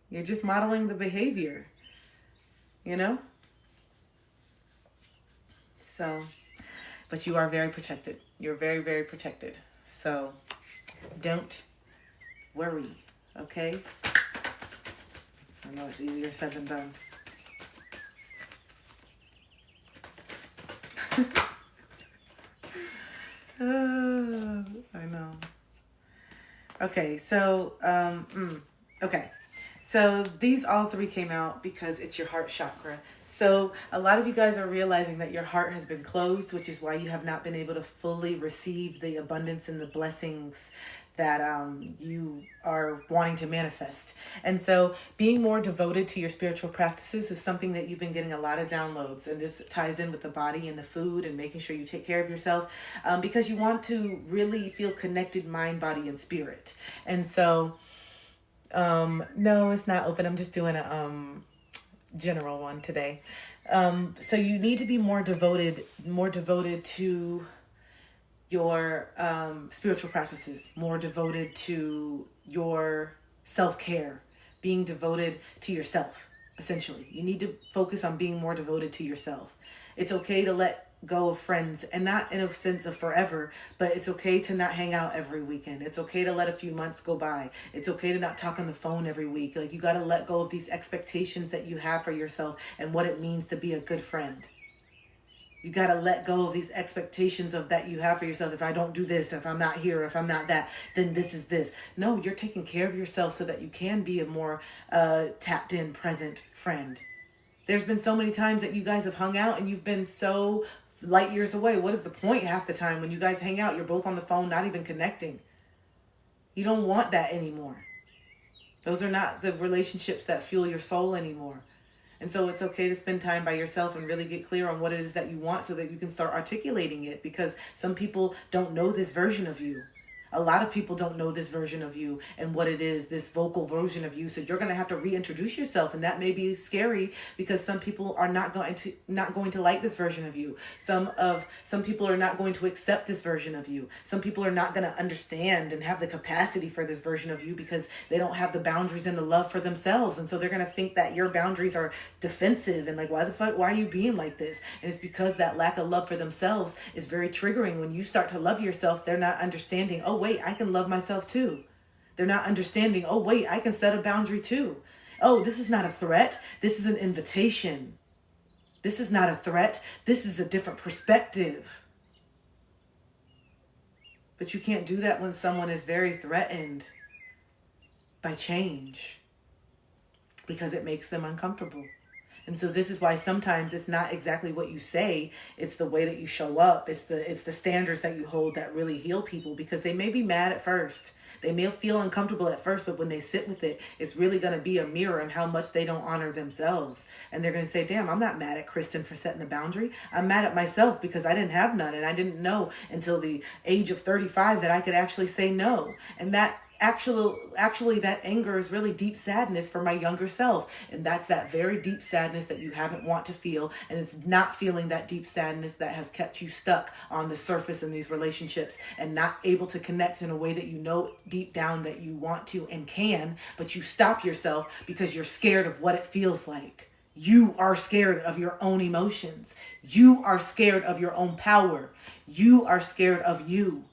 S1: You're just modeling the behavior, So, but you are very protected. You're very, very protected. So don't worry, okay? I know it's easier said than done. I know. Okay, so, okay. So these all three came out because it's your heart chakra. So a lot of you guys are realizing that your heart has been closed, which is why you have not been able to fully receive the abundance and the blessings that you are wanting to manifest. And so being more devoted to your spiritual practices is something that you've been getting a lot of downloads. And this ties in with the body and the food and making sure you take care of yourself because you want to really feel connected mind, body, and spirit. And so no, it's not open. I'm just doing a general one today. So you need to be more devoted to your spiritual practices, more devoted to your self-care, being devoted to yourself, essentially. You need to focus on being more devoted to yourself. It's okay to let go of friends, and not in a sense of forever, but it's okay to not hang out every weekend. It's okay to let a few months go by. It's okay to not talk on the phone every week. Like, you got to let go of these expectations that you have for yourself and what it means to be a good friend. You got to let go of these expectations of that you have for yourself. If I don't do this, if I'm not here, if I'm not that, then this is this. No, you're taking care of yourself so that you can be a more tapped in, present friend. There's been so many times that you guys have hung out and you've been so light years away. What is the point half the time when you guys hang out? You're both on the phone, not even connecting. You don't want that anymore. Those are not the relationships that fuel your soul anymore. And so it's okay to spend time by yourself and really get clear on what it is that you want so that you can start articulating it, because some people don't know this version of you. A lot of people don't know this version of you and what it is, this vocal version of you. So you're going to have to reintroduce yourself, and that may be scary because some people are not going to like this version of you. Some people are not going to accept this version of you. Some people are not going to understand and have the capacity for this version of you because they don't have the boundaries and the love for themselves. And so they're going to think that your boundaries are defensive and like, why are you being like this? And it's because that lack of love for themselves is very triggering. When you start to love yourself, they're not understanding, oh, wait, I can love myself too. They're not understanding, oh, wait, I can set a boundary too. Oh, this is not a threat. This is an invitation. This is not a threat. This is a different perspective. But you can't do that when someone is very threatened by change because it makes them uncomfortable. And so this is why sometimes it's not exactly what you say, it's the way that you show up, it's the standards that you hold that really heal people, because they may be mad at first. They may feel uncomfortable at first, but when they sit with it, it's really going to be a mirror on how much they don't honor themselves. And they're going to say, damn, I'm not mad at Kristen for setting the boundary. I'm mad at myself because I didn't have none. And I didn't know until the age of 35 that I could actually say no. And that actually that anger is really deep sadness for my younger self, and that's that very deep sadness that you haven't want to feel, and it's not feeling that deep sadness that has kept you stuck on the surface in these relationships and not able to connect in a way that you know deep down that you want to and can, but you stop yourself because you're scared of what it feels like. You are scared of your own emotions. You are scared of your own power. You are scared of you.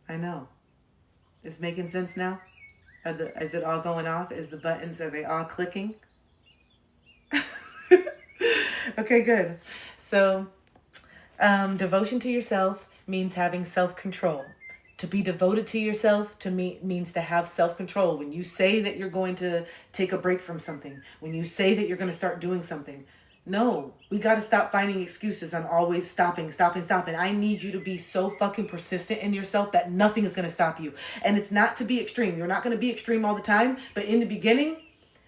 S1: I know. It's making sense now? Is it all going off? Is the buttons, are they all clicking? Okay, good. So, devotion to yourself means having self-control. To be devoted to yourself to me means to have self-control. When you say that you're going to take a break from something, when you say that you're going to start doing something, no, we got to stop finding excuses on always stopping. I need you to be so fucking persistent in yourself that nothing is going to stop you. And it's not to be extreme. You're not going to be extreme all the time. But in the beginning,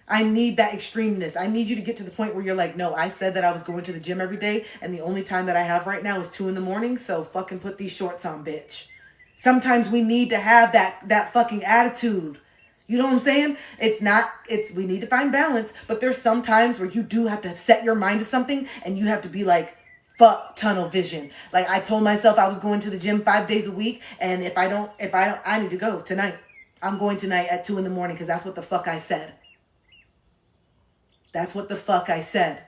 S1: I need that extremeness. I need you to get to the point where you're like, no, I said that I was going to the gym every day, and the only time that I have right now is 2 a.m. So fucking put these shorts on, bitch. Sometimes we need to have that fucking attitude. You know what I'm saying? We need to find balance, but there's some times where you do have to set your mind to something and you have to be like, fuck tunnel vision. Like I told myself I was going to the gym 5 days a week, and if I don't, I need to go tonight. I'm going tonight at 2 a.m. because that's what the fuck I said. That's what the fuck I said.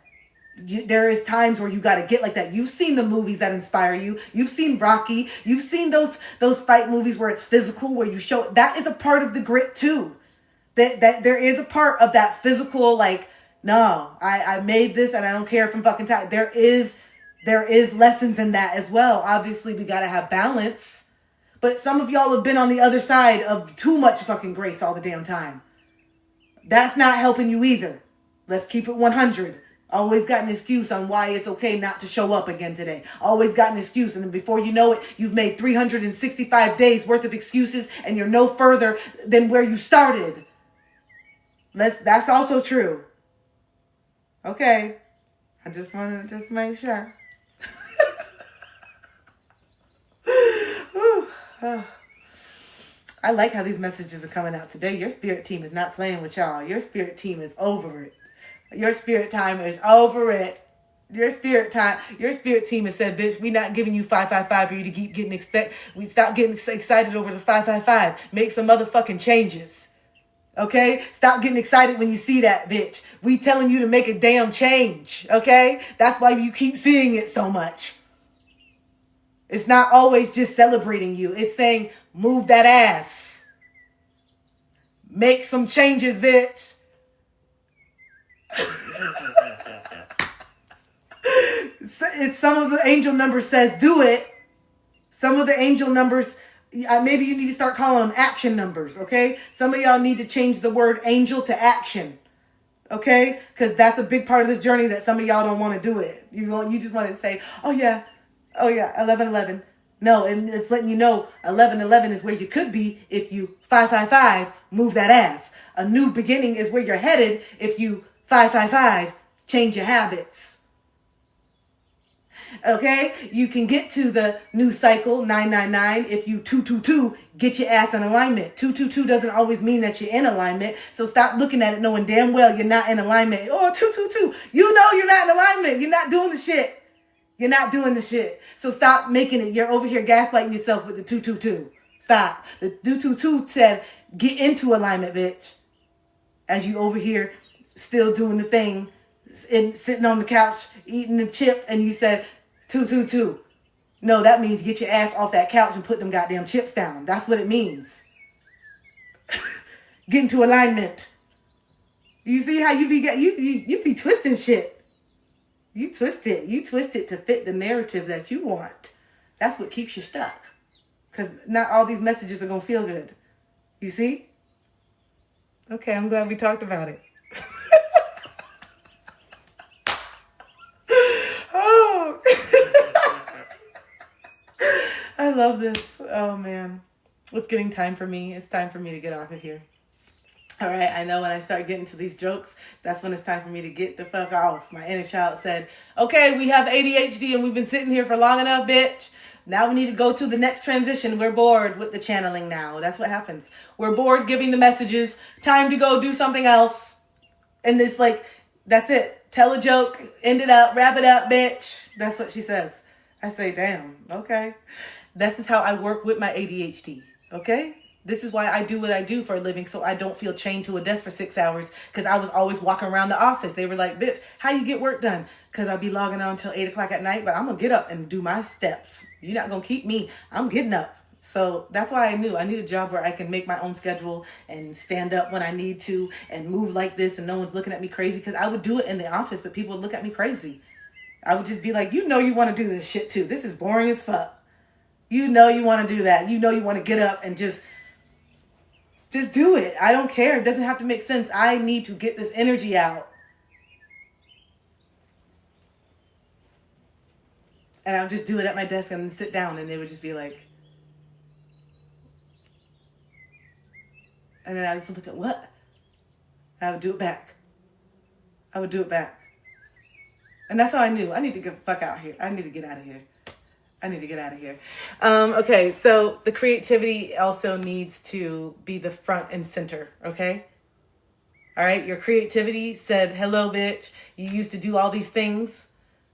S1: There is times where you got to get like that. You've seen the movies that inspire you. You've seen Rocky. You've seen those fight movies where it's physical, where you show that is a part of the grit too. That there is a part of that physical, like, no, I made this and I don't care if I'm fucking tired. There is lessons in that as well. Obviously, we got to have balance. But some of y'all have been on the other side of too much fucking grace all the damn time. That's not helping you either. Let's keep it 100. Always got an excuse on why it's okay not to show up again today. Always got an excuse. And then before you know it, you've made 365 days worth of excuses and you're no further than where you started. That's also true. Okay. I just want to make sure. I like how these messages are coming out today. Your spirit team is not playing with y'all. Your spirit team is over it. Your spirit time is over it. Your spirit team has said, bitch, we not giving you 555 for you to keep getting we stop getting excited over the 555. Make some motherfucking changes. Okay? Stop getting excited when you see that, bitch. We telling you to make a damn change. Okay? That's why you keep seeing it so much. It's not always just celebrating you. It's saying, move that ass. Make some changes, bitch. It's some of the angel numbers says do it. Some of the angel numbers, maybe you need to start calling them action numbers, okay? Some of y'all need to change the word angel to action, okay? Because that's a big part of this journey that some of y'all don't want to do it. You just want to say, oh yeah, 1111. No, and it's letting you know 1111 is where you could be if you 555 move that ass. A new beginning is where you're headed if you 555 change your habits. Okay? You can get to the new cycle 999 if you 222 get your ass in alignment. 222 doesn't always mean that you're in alignment. So stop looking at it knowing damn well you're not in alignment. Oh, 222. You know you're not in alignment. You're not doing the shit. You're not doing the shit. So stop making it. You're over here gaslighting yourself with the 222. Stop. The 222 said get into alignment, bitch. As you over here still doing the thing, sitting on the couch, eating the chip, and you said, 222. No, that means get your ass off that couch and put them goddamn chips down. That's what it means. Get into alignment. You see how you be twisting shit. You twist it to fit the narrative that you want. That's what keeps you stuck. Because not all these messages are going to feel good. You see? Okay, I'm glad we talked about it. Oh. I love this. Oh, man. It's getting time for me. It's time for me to get off of here. All right, I know when I start getting to these jokes, that's when it's time for me to get the fuck off. My inner child said, okay, we have ADHD and we've been sitting here for long enough, bitch. Now we need to go to the next transition. We're bored with the channeling now. That's what happens. We're bored giving the messages. Time to go do something else. And it's like, that's it. Tell a joke, end it up, wrap it up, bitch. That's what she says. I say, damn, okay. This is how I work with my ADHD, okay? This is why I do what I do for a living, so I don't feel chained to a desk for 6 hours, because I was always walking around the office. They were like, bitch, how you get work done? Because I'll be logging on until 8 o'clock at night, but I'm going to get up and do my steps. You're not going to keep me. I'm getting up. So that's why I knew I need a job where I can make my own schedule and stand up when I need to and move like this and no one's looking at me crazy, because I would do it in the office, but people would look at me crazy. I would just be like, you know you want to do this shit too. This is boring as fuck. You know you want to do that. You know you want to get up and just do it. I don't care. It doesn't have to make sense. I need to get this energy out. And I'll just do it at my desk and sit down, and they would just be like, and then I would just look at what? And I would do it back. I would do it back. And that's how I knew. I need to get the fuck out here. I need to get out of here. I need to get out of here. Okay, so the creativity also needs to be the front and center, okay? All right, your creativity said, hello, bitch. You used to do all these things.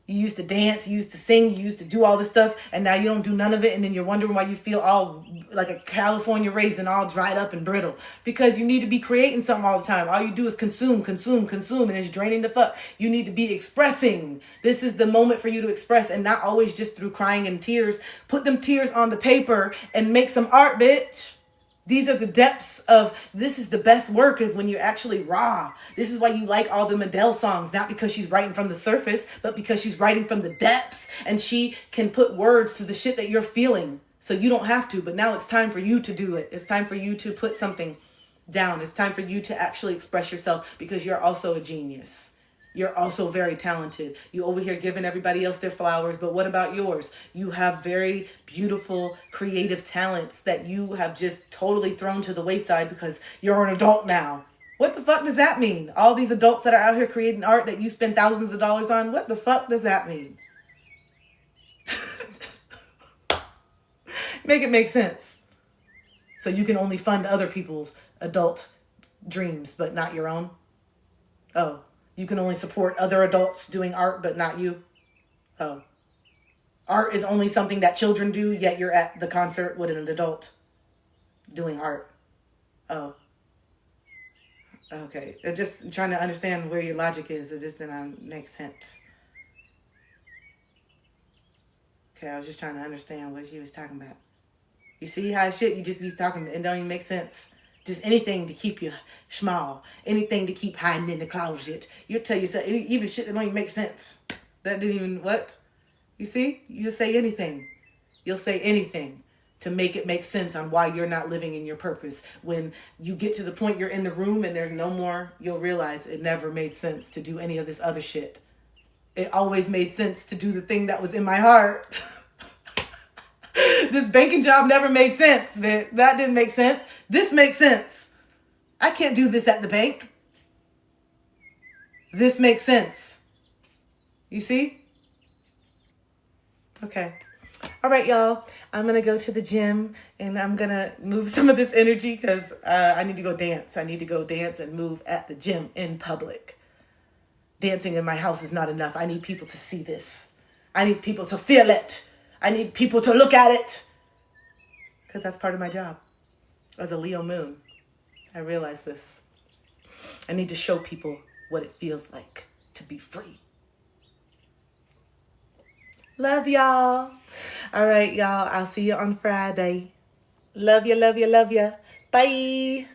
S1: You used to dance, you used to sing, you used to do all this stuff, and now you don't do none of it, and then you're wondering why you feel all like a California raisin, all dried up and brittle. Because you need to be creating something all the time. All you do is consume, consume, consume, and it's draining the fuck. You need to be expressing. This is the moment for you to express, and not always just through crying and tears. Put them tears on the paper and make some art, bitch. These are the depths of, this is the best work, is when you're actually raw. This is why you like all the Adele songs, not because she's writing from the surface, but because she's writing from the depths, and she can put words to the shit that you're feeling. So you don't have to, but now it's time for you to do it. It's time for you to put something down. It's time for you to actually express yourself, because you're also a genius. You're also very talented. You over here giving everybody else their flowers, but what about yours? You have very beautiful, creative talents that you have just totally thrown to the wayside because you're an adult now. What the fuck does that mean? All these adults that are out here creating art that you spend thousands of dollars on, what the fuck does that mean? Make it make sense. So you can only fund other people's adult dreams, but not your own? Oh. You can only support other adults doing art, but not you? Oh. Art is only something that children do, yet you're at the concert with an adult doing art. Oh. Okay. Just trying to understand where your logic is. It just didn't make sense. Okay, I was just trying to understand what she was talking about. You see how shit you just be talking, it don't even make sense. Just anything to keep you small. Anything to keep hiding in the closet. You'll tell yourself, even shit that don't even make sense. That didn't even, what? You see? You just say anything. You'll say anything to make it make sense on why you're not living in your purpose. When you get to the point you're in the room and there's no more, you'll realize it never made sense to do any of this other shit. It always made sense to do the thing that was in my heart. This banking job never made sense. That didn't make sense. This makes sense. I can't do this at the bank. This makes sense. You see? Okay. All right, y'all. I'm going to go to the gym and I'm going to move some of this energy because I need to go dance. I need to go dance and move at the gym in public. Dancing in my house is not enough. I need people to see this. I need people to feel it. I need people to look at it. Because that's part of my job. As a Leo moon, I realize this. I need to show people what it feels like to be free. Love y'all. All right, y'all. I'll see you on Friday. Love you, love you, love you. Bye.